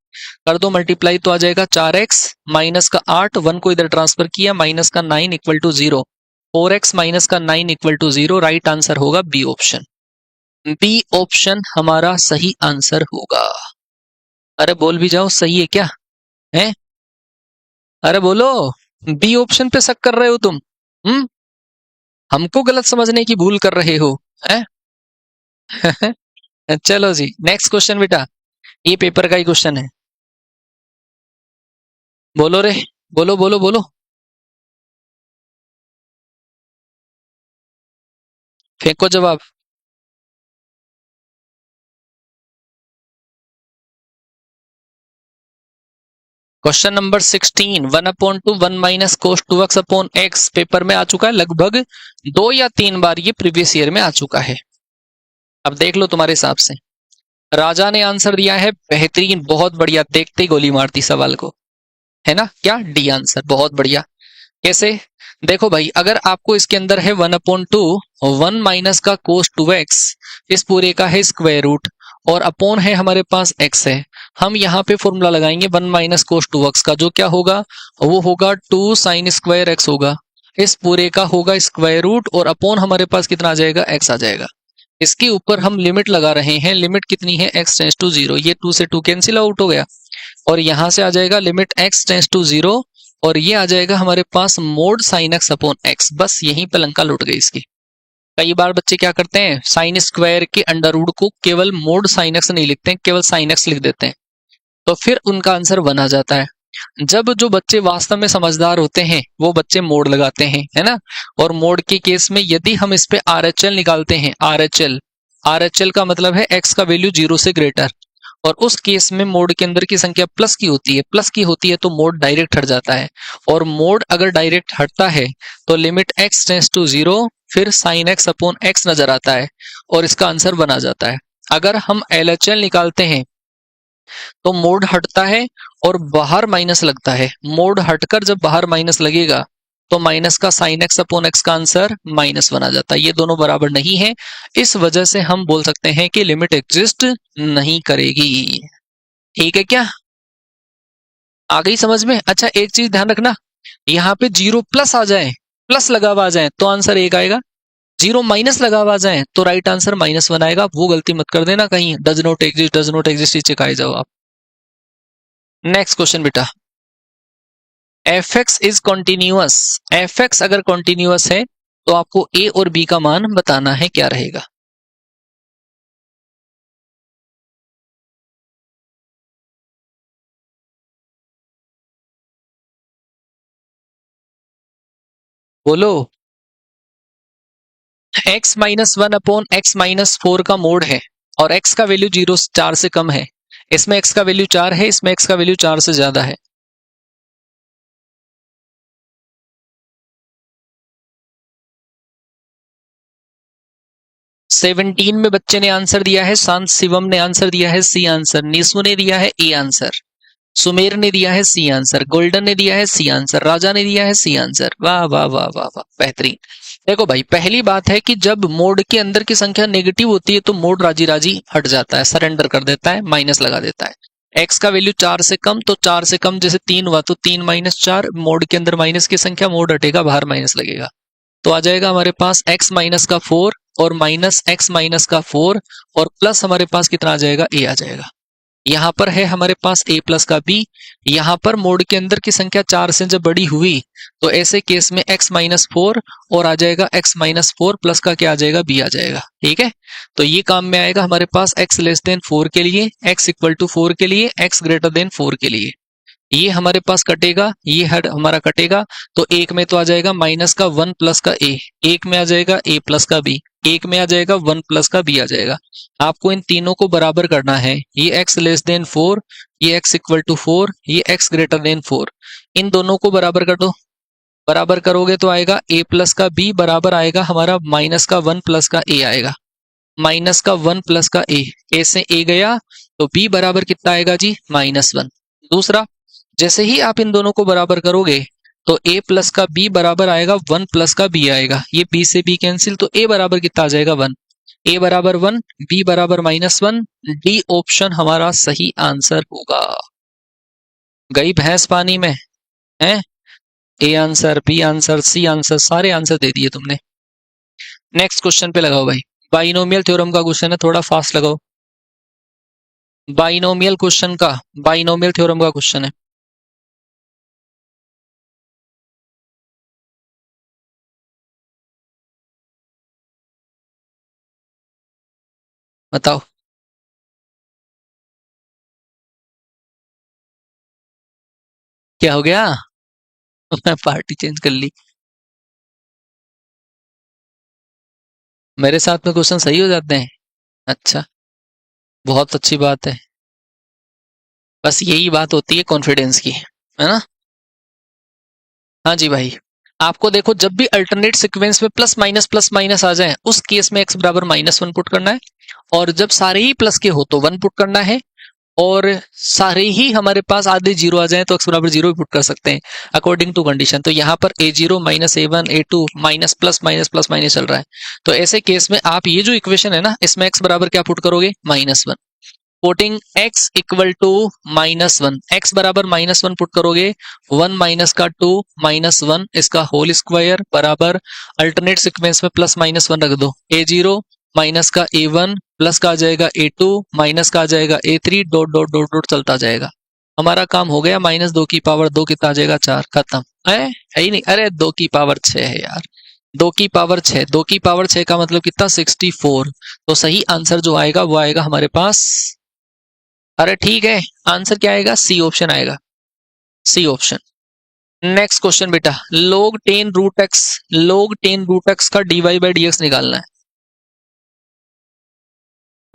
कर दो मल्टीप्लाई, तो आ जाएगा 4x माइनस का 8, 1 को इधर ट्रांसफर किया, माइनस का 9 = 0, 4x माइनस का 9 = 0। राइट आंसर होगा बी ऑप्शन। बी ऑप्शन हमारा सही आंसर होगा। अरे बोल भी जाओ, सही है क्या? है? अरे बोलो, बी ऑप्शन पे शक कर रहे हो तुम? हम्म, हमको गलत समझने की भूल कर रहे हो, हैं? चलो जी नेक्स्ट क्वेश्चन बेटा, ये पेपर का ही क्वेश्चन है। बोलो रे, बोलो बोलो बोलो। फेंको जवाब। Question number 16, 1/2 1 minus cos 2x upon x paper में आ चुका है, लगभग 2 या 3 बार ये प्रीवियस ईयर में आ चुका है। अब देख लो तुम्हारे हिसाब से। राजा ने आंसर दिया है बेहतरीन, बहुत बढ़िया, देखते ही गोली मारती सवाल को, है ना, क्या डी आंसर, बहुत बढ़िया। कैसे? देखो भाई, अगर आपको इसके अंदर है 1/2 1 माइनस का कोस 2x, इस पूरे का है स्क्वायर रूट, और अपॉन है हमारे पास x है। हम यहाँ पे फॉर्मूला लगाएंगे 1 माइनस कोस 2x का, जो क्या होगा, वो होगा 2 साइन स्क्वायर x होगा। इस पूरे का होगा स्क्वायर रूट, और अपॉन हमारे पास कितना आ जाएगा, x आ जाएगा। इसके ऊपर हम लिमिट लगा रहे हैं, लिमिट कितनी है, x टेंस टू 0, ये 2 से 2 कैंसिल आउट हो गया, और यहां से आ जाएगा लिमिट x टेंस टू 0, और ये आ जाएगा हमारे पास mode sine x upon x. बस यहीं पे लंका लुट गई इसकी। कई बार बच्चे क्या करते हैं, साइन स्क्वायर के अंडर रूट को केवल मोड साइन एक्स नहीं लिखते हैं, केवल साइन एक्स लिख देते हैं, तो फिर उनका आंसर 1 आ जाता है। जब जो बच्चे वास्तव में समझदार होते हैं वो बच्चे मोड लगाते हैं, है ना। और मोड के केस में यदि हम इस पे आरएचएल निकालते हैं, आरएचएल, आरएचएल का मतलब है एक्स का वैल्यू 0 से ग्रेटर, और उस केस में मोड के अंदर की संख्या प्लस की होती है, प्लस की होती है तो मोड डायरेक्ट हट जाता है, और मोड अगर डायरेक्ट हटता है तो लिमिट x टेंस टू 0, फिर साइन एक्स अपॉन एक्स नजर आता है, और इसका आंसर बना जाता है। अगर हम एलएचएल निकालते हैं तो मोड हटता है और बाहर माइनस लगता है, मोड हटकर जब बाहर माइनस लगेगा तो माइनस का साइन एक्स अपॉन एक्स का आंसर माइनस बना जाता है। ये दोनों बराबर नहीं है, इस वजह से हम बोल सकते हैं कि लिमिट एग्जिस्ट नहीं करेगी। ठीक है क्या, आ गई समझ में? अच्छा एक चीज ध्यान रखना, यहाँ पे 0 प्लस आ जाए, प्लस लगा हुआ आ जाए तो आंसर 1 आएगा, 0 माइनस लगा हुआ आ जाए तो राइट आंसर -1 आएगा। वो गलती मत कर देना कहीं, does not exist, does not exist ही चिकाए जाओ आप। नेक्स्ट क्वेश्चन बेटा, f x is continuous, f x अगर कॉन्टिन्यूअस है तो आपको ए और बी का मान बताना है, क्या रहेगा? बोलो। x -1 अपॉन x -4 का मोड है, और x का वैल्यू 0 4 से कम है, इसमें x का वैल्यू 4 है, इसमें x का वैल्यू 4 से ज्यादा है। 17 में बच्चे ने आंसर दिया है, शांत शिवम ने आंसर दिया है सी आंसर, निशु ने दिया है ए आंसर, सुमेर ने दिया है सी आंसर, गोल्डन ने दिया है सी आंसर, राजा ने दिया है सी आंसर। वाह वाह वाह वाह वाह, बेहतरीन। देखो भाई, पहली बात है कि जब मोड के अंदर की संख्या नेगेटिव होती है तो मोड राजी राजी हट जाता है, सरेंडर कर देता है, माइनस लगा देता है। एक्स का वैल्यू 4 से कम, तो 4 से कम जैसे 3 हुआ तो 3 -4, मोड के अंदर माइनस की संख्या, मोड हटेगा बाहर माइनस लगेगा, तो आ जाएगा हमारे पास x माइनस का 4 और माइनस x माइनस का 4, और प्लस हमारे पास कितना आ जाएगा, a आ जाएगा। यहाँ पर है हमारे पास a प्लस का b, यहाँ पर मोड के अंदर की संख्या 4 से जब बड़ी हुई तो ऐसे केस में x -4 और आ जाएगा x -4 प्लस का क्या आ जाएगा, b आ जाएगा। ठीक है, तो ये काम में आएगा हमारे पास x लेस देन 4 के लिए, x इक्वल टू 4 के लिए, x ग्रेटर देन 4 के लिए। ये हमारे पास कटेगा, ये हर हमारा कटेगा, तो एक में तो आ जाएगा माइनस का 1 प्लस का a, एक में आ जाएगा a प्लस का b, एक में आ जाएगा 1 प्लस का b आ जाएगा। आपको इन तीनों को बराबर करना है, ये x लेस देन 4, ये x इक्वल टू 4, ये x ग्रेटर देन 4, इन दोनों को बराबर कर दो। बराबर करोगे तो आएगा a प्लस का b बराबर आएगा हमारा माइनस का 1 प्लस का a आएगा, माइनस का 1 प्लस का a से a गया तो b बराबर कितना आएगा जी, -1। दूसरा, जैसे ही आप इन दोनों को बराबर करोगे तो a प्लस का b बराबर आएगा 1 प्लस का b आएगा, ये b से b कैंसिल, तो a बराबर कितना आ जाएगा 1, a बराबर 1, b बराबर -1, डी ऑप्शन हमारा सही आंसर होगा। गई भैंस पानी में है, A answer, B answer, C answer, सारे आंसर दे दिए तुमने। नेक्स्ट क्वेश्चन पे लगाओ भाई, बाइनोमियल थ्योरम का क्वेश्चन है, थोड़ा फास्ट लगाओ। बाइनोमियल क्वेश्चन का, बाइनोमियल थ्योरम का क्वेश्चन है, बताओ। क्या हो गया? मैं पार्टी चेंज कर ली। मेरे साथ में क्वेश्चन सही हो जाते हैं। अच्छा, बहुत अच्छी बात है। बस यही बात होती है कॉन्फिडेंस की, है ना? हाँ जी भाई। आपको देखो, जब भी अल्टरनेट सीक्वेंस में प्लस माइनस आ जाए, उस केस में x बराबर -1 पुट करना है। और जब सारे ही प्लस के हो तो 1 पुट करना है। और सारे ही हमारे पास आधे जीरो आ जाए तो x बराबर 0 भी पुट कर सकते हैं, अकॉर्डिंग टू कंडीशन। तो यहाँ पर a0 -a1 a2 plus minus चल रहा है। तो ऐसे केस में आप ये जो इक्वेशन है ना, इसमें x बराबर क्या पुट करोगे? -1। Putting x equal to -1, x बराबर -1 पुट करोगे, 1 माइनस का 2 -1 इसका होल स्क्वायर बराबर अल्टरनेट सीक्वेंस में +-1 रख दो। a0 माइनस का a1 प्लस का आ जाएगा a2 माइनस का आ जाएगा a3 dot dot dot dot चलता जाएगा। हमारा काम हो गया। -2 की पावर 2 कितना आ जाएगा? 4। खत्म। है ही नहीं। अरे 2 की पावर 6 है यार। 2 की पावर 6, 2 की पावर 6 का मतलब कितना? 64। तो सही आंसर जो आएगा वो आएगा हमारे पास। अरे ठीक है, आंसर क्या आएगा? सी ऑप्शन आएगा, सी ऑप्शन। नेक्स्ट क्वेश्चन बेटा, log 10 रूट एक्स का dy बाई dx निकालना है।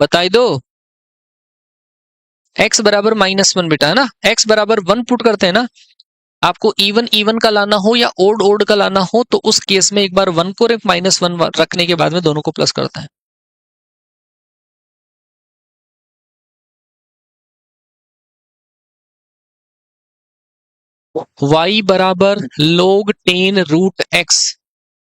बताई दो। x बराबर -1 बेटा, है ना? x बराबर 1 पुट करते हैं ना। आपको इवन इवन का लाना हो या ओड ओड का लाना हो तो उस केस में एक बार 1 को एक -1 रखने के बाद में दोनों को प्लस करता है। y बराबर log 10 root X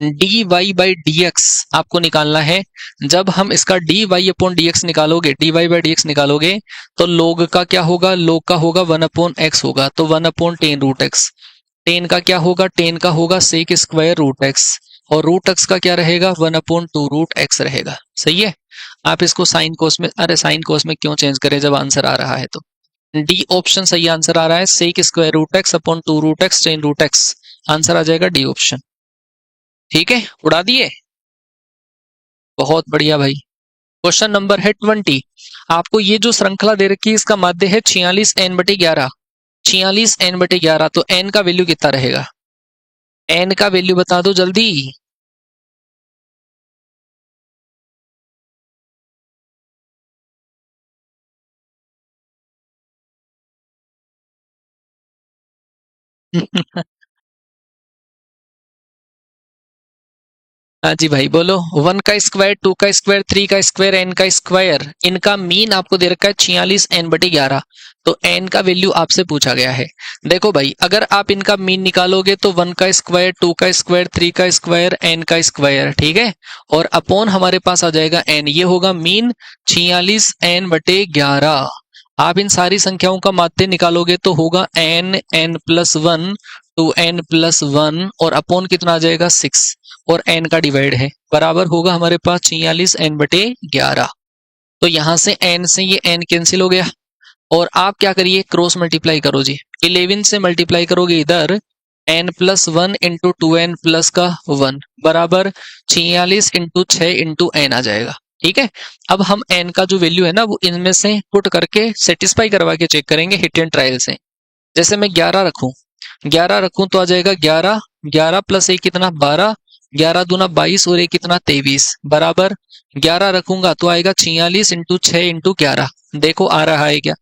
dy by dx आपको निकालना है। जब हम इसका dy अपॉन dx निकालोगे, dy बाई dx निकालोगे तो log का क्या होगा? log का होगा 1 अपॉन x होगा, तो 1 अपॉन 10 रूट एक्स। 10 का क्या होगा? 10 का होगा सेक स्क्वायर रूट एक्स। और रूट एक्स का क्या रहेगा? 1 अपॉन 2 रूट एक्स रहेगा। सही है। आप इसको साइन कोस में, अरे साइन कोस में क्यों चेंज करें जब आंसर आ रहा है तो। डी ऑप्शन सही आंसर आ रहा है। Sec square root x upon 2 root x 10 root x. Answer आ जाएगा डी ऑप्शन। ठीक है, उड़ा दिए। बहुत बढ़िया भाई। क्वेश्चन नंबर है 20। आपको ये जो श्रृंखला दे रखी है इसका माध्य है 46n/11। 46n/11, तो n का वैल्यू कितना रहेगा? n का वैल्यू बता दो जल्दी। हाँ जी भाई बोलो। 1 का स्क्वायर, 2 का स्क्वायर, 3 का स्क्वायर, n का स्क्वायर। इनका मीन आपको दे रखा है 46n/11। तो n का वैल्यू आपसे पूछा गया है। देखो भाई, अगर आप इनका मीन निकालोगे तो 1 का स्क्वायर, 2 का स्क्वायर, 3 का स्क्वायर, n का स्क्वायर, ठीक है। और अपॉन हमारे पास आ जाएगा n, ये होगा मीन 46n/11। आप इन सारी संख्याओं का माध्य निकालोगे तो होगा n+1 2n+1 और अपॉन कितना आ जाएगा? 6 और n का डिवाइड है, बराबर होगा हमारे पास 46n/11। तो यहां से n से ये n कैंसिल हो गया। और आप क्या करिए? क्रॉस मल्टीप्लाई करो जी। 11 से मल्टीप्लाई करोगे इधर, n+1 इंटू 2n प्लस का 1 बराबर 46 इंटू 6 इंटू n आ जाएगा। ठीक है। अब हम n का जो वैल्यू है ना वो इनमें से पुट करके सेटिस्फाई करवा के चेक करेंगे हिट एंड ट्रायल से। जैसे मैं 11 रखूं, 11 रखूं तो आ जाएगा 11, 11 प्लस 1 कितना? 12, 11 दूना 22 और 1 कितना? 23 बराबर 11 रखूंगा तो आएगा 46 इंटू 6 इंटू 11। देखो आ रहा है क्या?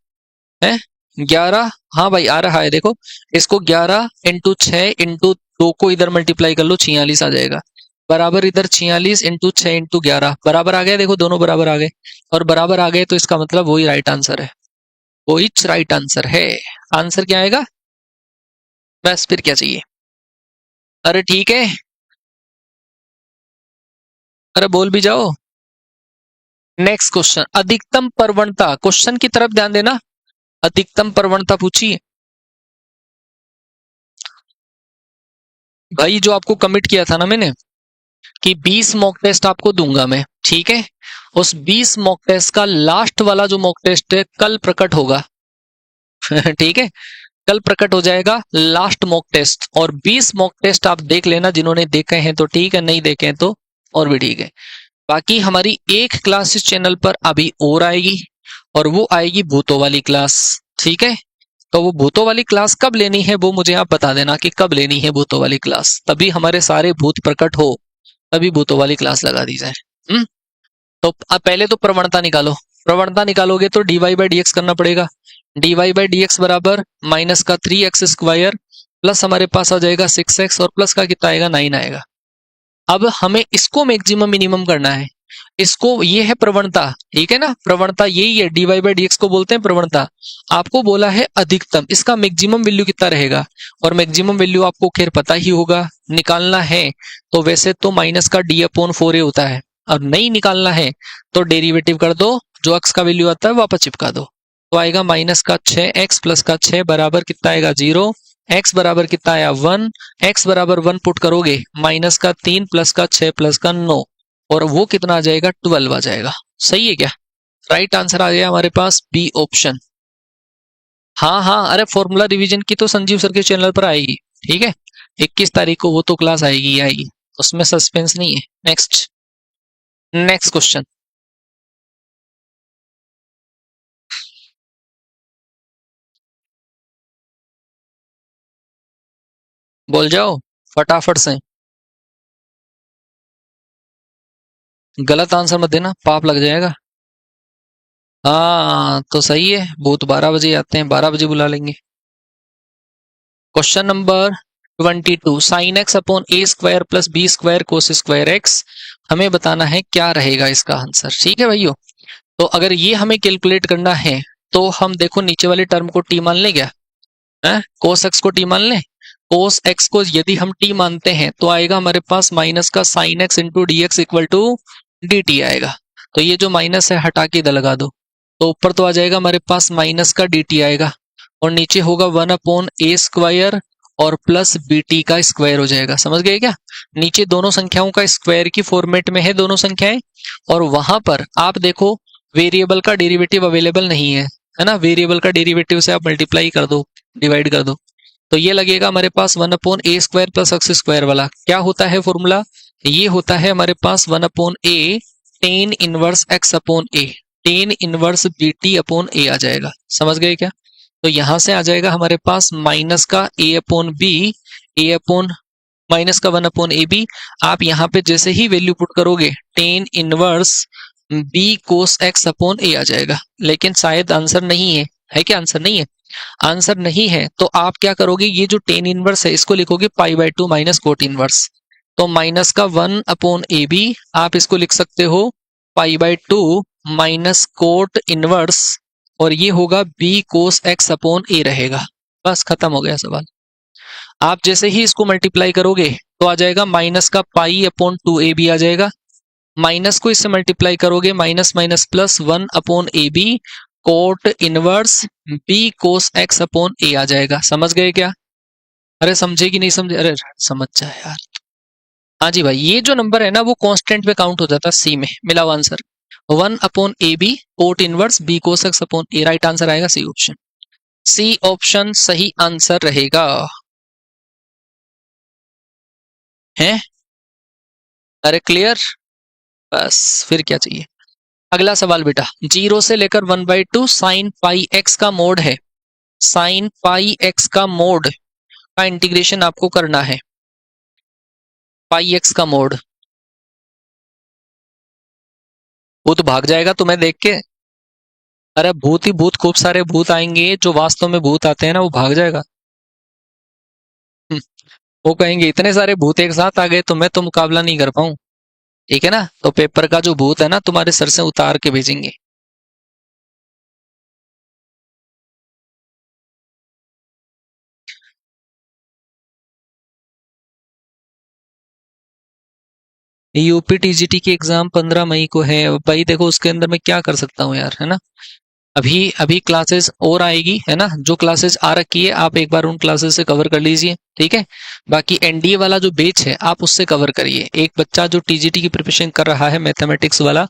है 11। हाँ भाई आ रहा है, देखो इसको 11 इंटू 6 इंटू 2 को इधर मल्टीप्लाई कर लो, 46 आ जाएगा बराबर इधर 46 इंटू 6 इंटू 11 बराबर आ गया। देखो दोनों बराबर आ गए, और बराबर आ गए तो इसका मतलब वही राइट आंसर है, वही राइट आंसर है। आंसर क्या आएगा? बस फिर क्या चाहिए? अरे ठीक है, अरे बोल भी जाओ। नेक्स्ट क्वेश्चन, अधिकतम प्रवणता। क्वेश्चन की तरफ ध्यान देना। अधिकतम प्रवणता पूछी है भाई, जो आपको कमिट किया था ना मैंने कि 20 मॉक टेस्ट आपको दूंगा मैं, ठीक है। उस 20 मॉक टेस्ट का लास्ट वाला जो मॉक टेस्ट है कल प्रकट होगा। ठीक है, कल प्रकट हो जाएगा लास्ट मॉक टेस्ट। और 20 मॉक टेस्ट आप देख लेना, जिन्होंने देखे हैं तो ठीक है, नहीं देखे हैं तो और भी ठीक है। बाकी हमारी एक क्लास इस चैनल पर अभी और आएगी, और वो आएगी भूतों वाली क्लास। ठीक है, तो वो भूतों वाली क्लास कब लेनी है वो मुझे आप बता देना कि कब लेनी है भूतों वाली क्लास, तभी हमारे सारे भूत प्रकट हो, तभी भूतों वाली क्लास लगा दी जाए। तो अब पहले तो प्रवणता निकालो। प्रवणता निकालोगे तो dy बाई डी करना पड़ेगा। dy बाई डी बराबर माइनस का 3x स्क्वायर प्लस हमारे पास आ जाएगा 6x और प्लस का कितना आएगा 9 आएगा। अब हमें इसको मैक्सिमम मिनिमम करना है, इसको, ये है प्रवणता, ठीक है ना, प्रवणता यही है, dy बाई डी को बोलते हैं प्रवणता। आपको बोला है अधिकतम, इसका मैक्सिमम वैल्यू कितना रहेगा, और मैक्सिमम वैल्यू आपको खैर पता ही होगा, निकालना है तो वैसे तो माइनस का d/4a होता है, और नहीं निकालना है तो डेरिवेटिव कर दो, जो अक्स का वैल्यू आता है वापस चिपका दो, तो आएगा माइनस का 6x प्लस का 6 बराबर कितना आएगा 0, x बराबर कितना आया 1, x बराबर 1 पुट करोगे माइनस का 3 प्लस का 6 प्लस का 9, और वो कितना आ जाएगा 12 आ जाएगा। सही है क्या? राइट आंसर आ गया हमारे पास बी ऑप्शन। हाँ हाँ, अरे फॉर्मूला रिवीजन की तो संजीव सर के चैनल पर आएगी, ठीक है, 21 तारीख को वो तो क्लास आएगी आएगी, उसमें सस्पेंस नहीं है। नेक्स्ट नेक्स्ट क्वेश्चन, बोल जाओ फटाफट से। गलत आंसर मत देना, पाप लग जाएगा। हाँ तो सही है, भूत 12 बजे आते हैं, 12 बजे बुला लेंगे। Question number 22, sine x upon a square plus b square cos square x, हमें बताना है क्या रहेगा इसका आंसर। ठीक है भाइयों, तो अगर ये हमें कैलकुलेट करना है तो हम देखो नीचे वाले टर्म को टी मान लें क्या, है कोस एक्स को टी मान लें। कोस एक्स को यदि हम टी मानते हैं तो आएगा हमारे पास माइनस का sign X into D X equal to D T आएगा। तो ये जो माइनस है हटा के इधर लगा दो, तो ऊपर तो आ जाएगा हमारे पास माइनस का डी टी आएगा, और नीचे होगा 1/a स्क्वायर और प्लस बी टी का स्क्वायर हो जाएगा। समझ गए क्या? नीचे दोनों संख्याओं का स्क्वायर की फॉर्मेट में है दोनों संख्याएं, और वहां पर आप देखो वेरिएबल का डेरिवेटिव अवेलेबल नहीं है ना, वेरिएबल का डेरिवेटिव से आप मल्टीप्लाई कर दो, डिवाइड कर दो, तो ये लगेगा हमारे पास 1/a square plus x square वाला। क्या होता है फॉर्मूला? ये होता है हमारे पास 1/a tan inverse x upon a, tan inverse bt upon a आ जाएगा। समझ गए क्या? तो यहां से आ जाएगा हमारे पास माइनस का a upon b, a upon minus का 1/ab। आप यहाँ पे जैसे ही वैल्यू पुट करोगे tan inverse b cos x upon a आ जाएगा, लेकिन शायद आंसर नहीं है क्या? आंसर नहीं है, आंसर नहीं है तो आप क्या करोगे, ये जो टेन इनवर्स है इसको लिखोगे π/2 माइनस कोट इनवर्स, तो माइनस का 1/ab आप इसको लिख सकते हो π/2 माइनस कोट इनवर्स, और ये होगा b cos x upon a रहेगा। बस खत्म हो गया सवाल। आप जैसे ही इसको मल्टीप्लाई करोगे तो आ जाएगा माइनस का π/2ab आ जाएगा, माइनस को इससे मल्टीप्लाई करोगे minus minus plus 1/ab cot inverse b cos x upon a आ जाएगा। समझ गए क्या? अरे समझे कि नहीं समझे? अरे समझ जाए यार। हाँ जी भाई, ये जो नंबर है ना वो कांस्टेंट पे काउंट हो जाता है, सी में मिला हुआ answer 1/ab cot inverse b cos x upon a, right answer आएगा सी ऑप्शन। सी ऑप्शन सही आंसर रहेगा। है अरे क्लियर, बस फिर क्या चाहिए। अगला सवाल बेटा, 0 से लेकर 1/2 साइन पाई एक्स का मोड है, साइन पाई एक्स का मोड का इंटीग्रेशन आपको करना है, पाई एक्स का मोड। भूत भाग जाएगा तुम्हें देख के, अरे भूत ही भूत, खूब सारे भूत आएंगे, जो वास्तव में भूत आते हैं ना वो भाग जाएगा। वो कहेंगे इतने सारे भूत एक साथ आ गए तो मैं तो मुकाबला नहीं कर पाऊं, ठीक है ना, तो पेपर का जो भूत है ना तुम्हारे सर से उतार के भेजेंगे। यूपी टीजीटी की एग्जाम 15 मई को है भाई, देखो उसके अंदर मैं क्या कर सकता हूँ यार, है ना। अभी अभी क्लासेस और आएगी, है ना, जो क्लासेस आ रखी है आप एक बार उन क्लासेस से कवर कर लीजिए, ठीक है। बाकी एनडीए वाला जो बैच है आप उससे कवर करिए। एक बच्चा जो टीजीटी की प्रिपरेशन कर रहा है मैथमेटिक्स वाला,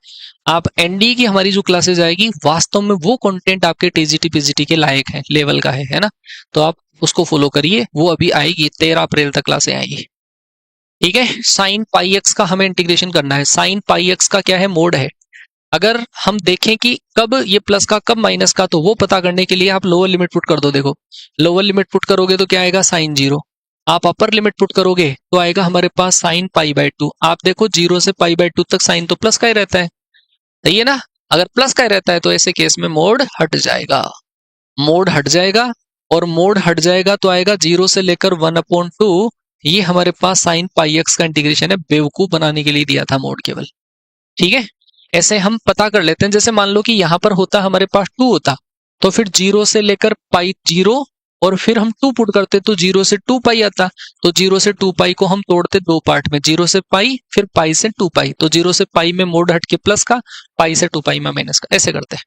आप एनडीए की हमारी जो क्लासेस आएगी वास्तव में वो कंटेंट आपके टीजीटी पीजीटी के लायक है, लेवल का है ना, तो आप उसको फॉलो करिए। वो अभी आएगी 13 अप्रैल तक क्लासे आएगी, ठीक है। साइन पाई एक्स का हमें इंटीग्रेशन करना है। साइन पाई एक्स का क्या है? मोड है। अगर हम देखें कि कब ये प्लस का कब माइनस का, तो वो पता करने के लिए आप लोअर लिमिट पुट कर दो। देखो लोअर लिमिट पुट करोगे तो क्या आएगा, साइन 0। आप अपर लिमिट पुट करोगे तो आएगा हमारे पास साइन π/2। आप देखो 0 से π/2 तक साइन तो प्लस का ही रहता है, सही है ना। अगर प्लस का ही रहता है तो ऐसे केस में मोड हट जाएगा, मोड हट जाएगा। और मोड हट जाएगा तो आएगा 0 से लेकर 1/2। ये हमारे पास साइन πx का इंटीग्रेशन है, बेवकूफ बनाने के लिए दिया था मोड केवल, ठीक है। ऐसे हम पता कर लेते हैं। जैसे मान लो कि यहां पर होता हमारे पास 2 होता, तो फिर 0 से लेकर π0 और फिर हम 2 पुट करते तो 0 से 2π आता। तो 0 से 2π को हम तोड़ते 2 पार्ट में, 0 से π फिर π से 2π। तो 0 से π में मोड हट के प्लस का, π से 2π में माइनस का, ऐसे करते हैं।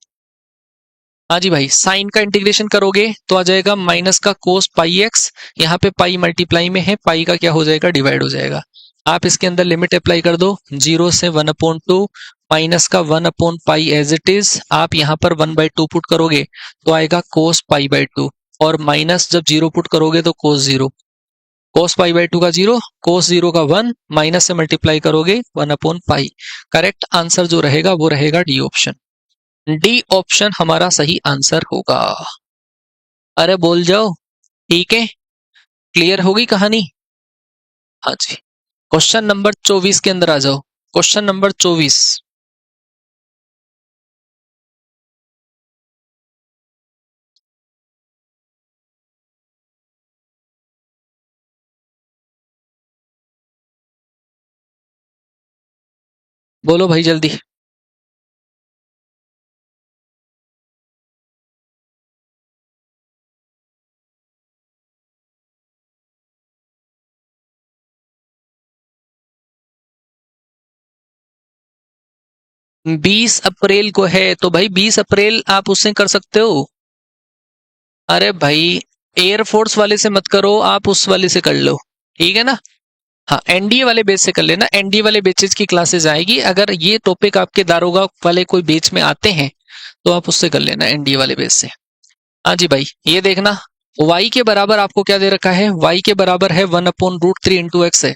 हाँ जी भाई, साइन का इंटीग्रेशन करोगे तो आ जाएगा माइनस का कोस πx। यहाँ पे पाई मल्टीप्लाई में है, पाई का क्या हो जाएगा, डिवाइड हो जाएगा। आप इसके अंदर लिमिट अप्लाई कर दो, 0 से 1/2 माइनस का 1/π एज इट इज। आप यहाँ पर 1/2 पुट करोगे तो आएगा कोस π/2, और माइनस जब 0 पुट करोगे तो कोस 0। कोस π/2 का 0, कोस 0 का 1, माइनस से मल्टीप्लाई करोगे 1/π। करेक्ट आंसर जो रहेगा वो रहेगा डी ऑप्शन। डी ऑप्शन हमारा सही आंसर होगा। अरे बोल जाओ, ठीक है, क्लियर होगी कहानी। हाँ जी, क्वेश्चन नंबर 24 के अंदर आ जाओ। क्वेश्चन नंबर 24, बोलो भाई जल्दी। बीस अप्रैल को है तो भाई 20 अप्रैल आप उससे कर सकते हो। अरे भाई एयरफोर्स वाले से मत करो, आप उस वाले से कर लो, ठीक है ना। हाँ, एनडीए वाले बेच से कर लेना, एनडीए वाले बेचेज की क्लासेस आएगी। अगर ये टॉपिक आपके दारोगा वाले कोई बेच में आते हैं तो आप उससे कर लेना, एनडीए वाले बेच से। हाँ जी भाई, ये देखना y के बराबर आपको क्या दे रखा है, y के बराबर है 1/√3 इंटू एक्स है।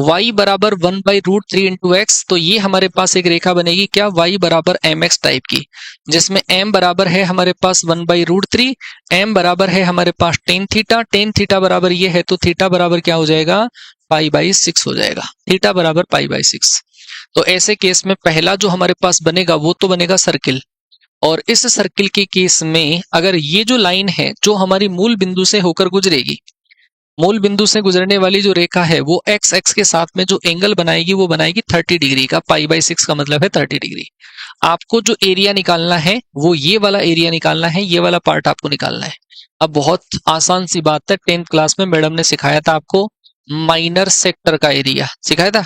y बराबर 1/√3 इंटू एक्स, तो ये हमारे पास एक रेखा बनेगी क्या, y बराबर mx टाइप की, जिसमें m बराबर है हमारे पास 1/√3, m बराबर है हमारे पास टेन थीटा, टेन थीटा बराबर ये है तो थीटा बराबर क्या हो जाएगा, π/6 हो जाएगा, थीटा बराबर π/6। तो ऐसे केस में पहला जो हमारे पास बनेगा वो तो बनेगा सर्किल। और इस सर्किल के केस में अगर ये जो लाइन है जो हमारी मूल बिंदु से होकर गुजरेगी, मूल बिंदु से गुजरने वाली जो रेखा है वो एक्स एक्स के साथ में जो एंगल बनाएगी वो बनाएगी 30 डिग्री का, π/6 का मतलब है 30 डिग्री। आपको जो एरिया निकालना है वो ये वाला एरिया निकालना है, ये वाला पार्ट आपको निकालना है। अब बहुत आसान सी बात है, 10th क्लास में मैडम ने सिखाया था आपको माइनर सेक्टर का एरिया, सिखाया था।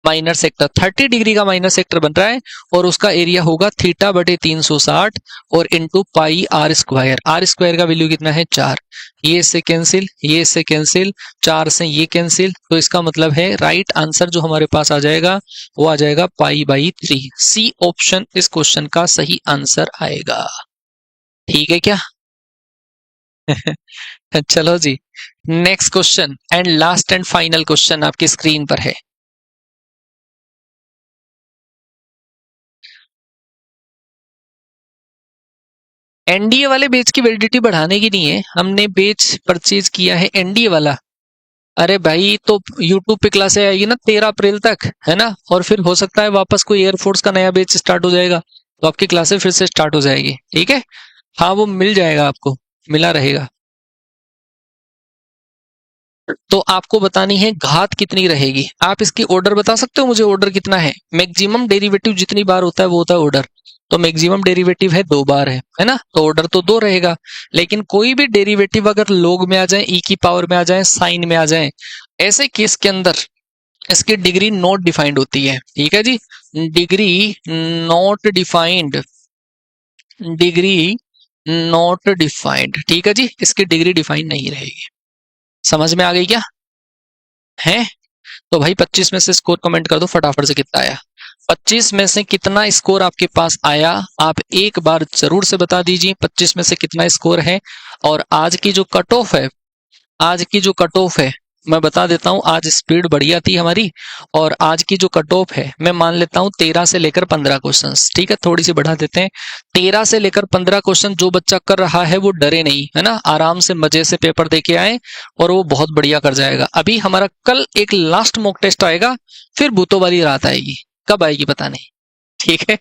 माइनर सेक्टर 30 डिग्री का माइनर सेक्टर बन रहा है और उसका एरिया होगा θ/360 और इंटू πr²। आर स्क्वायर का वैल्यू कितना है, 4। ये इससे कैंसिल, ये इससे कैंसिल, 4 से ये कैंसिल, तो इसका मतलब है राइट आंसर जो हमारे पास आ जाएगा वो आ जाएगा π/3। सी ऑप्शन इस क्वेश्चन का सही आंसर आएगा, ठीक है क्या। चलो जी, next question and last and final question आपकी स्क्रीन पर है। एनडीए वाले बेच की वैलिडिटी बढ़ाने की नहीं है, हमने बेच परचेज किया है एनडीए वाला। अरे भाई तो यूट्यूब पे क्लासे आएगी ना 13 अप्रैल तक, है ना, और फिर हो सकता है वापस कोई एयरफोर्स का नया बेच स्टार्ट हो जाएगा तो आपकी क्लासे फिर से स्टार्ट हो जाएगी, ठीक है। हाँ वो मिल जाएगा, आपको मिला रहेगा। तो आपको बतानी है घात कितनी रहेगी। आप इसकी ऑर्डर बता सकते हो मुझे, ऑर्डर कितना है। मैक्सिमम डेरिवेटिव जितनी बार होता है वो होता है ऑर्डर, तो मैक्सिमम डेरिवेटिव है 2 बार है ना, तो ऑर्डर तो 2 रहेगा। लेकिन कोई भी डेरिवेटिव अगर लॉग में आ जाए, ई की पावर में आ जाए, साइन में आ जाए, ऐसे केस के अंदर इसकी डिग्री नॉट डिफाइंड होती है, ठीक है जी। Degree not defined, degree not defined, ठीक है जी, इसकी डिग्री डिफाइंड नहीं रहेगी। समझ में आ गई क्या है। तो भाई 25 में से स्कोर कमेंट कर दो फटाफट से, कितना आया। 25 में से कितना स्कोर आपके पास आया आप एक बार जरूर से बता दीजिए, 25 में से कितना स्कोर है। और आज की जो कट ऑफ है, आज की जो कट ऑफ है मैं बता देता हूं, आज स्पीड बढ़िया थी हमारी और आज की जो कट ऑफ है मैं मान लेता हूं 13 से लेकर 15 क्वेश्चंस। ठीक है, थोड़ी सी बढ़ा देते हैं। 13 से लेकर 15 क्वेश्चन जो बच्चा कर रहा है वो डरे नहीं, है ना, आराम से मजे से पेपर देके आए और वो बहुत बढ़िया कर जाएगा। अभी हमारा कल एक लास्ट मॉक टेस्ट आएगा, फिर भूतों वाली रात आएगी। कब आएगी पता नहीं, ठीक है।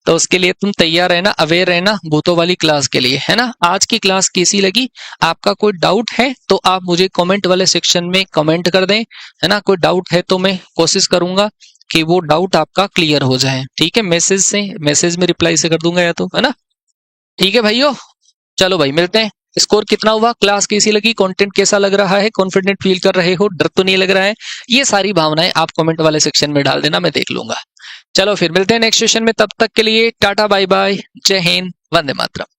तो उसके लिए तुम तैयार रहना, अवेयर रहना भूतों वाली क्लास के लिए, है ना। आज की क्लास कैसी लगी, आपका कोई डाउट है तो आप मुझे कमेंट वाले सेक्शन में कमेंट कर दें, है ना। कोई डाउट है तो मैं कोशिश करूंगा कि वो डाउट आपका क्लियर हो जाए। ठीक है, मैसेज में रिप्लाई से कर दूंगा या तो, है ना। ठीक है भाइयों, चलो भाई मिलते हैं। स्कोर कितना हुआ, क्लास कैसी लगी, कंटेंट कैसा लग रहा है, कॉन्फिडेंट फील कर रहे हो, डर तो नहीं लग रहा है, ये सारी भावनाएं आप कमेंट वाले सेक्शन में डाल देना, मैं देख लूंगा। चलो फिर मिलते हैं नेक्स्ट सेशन में, तब तक के लिए टाटा बाय बाय, जय हिंद, वंदे मातरम।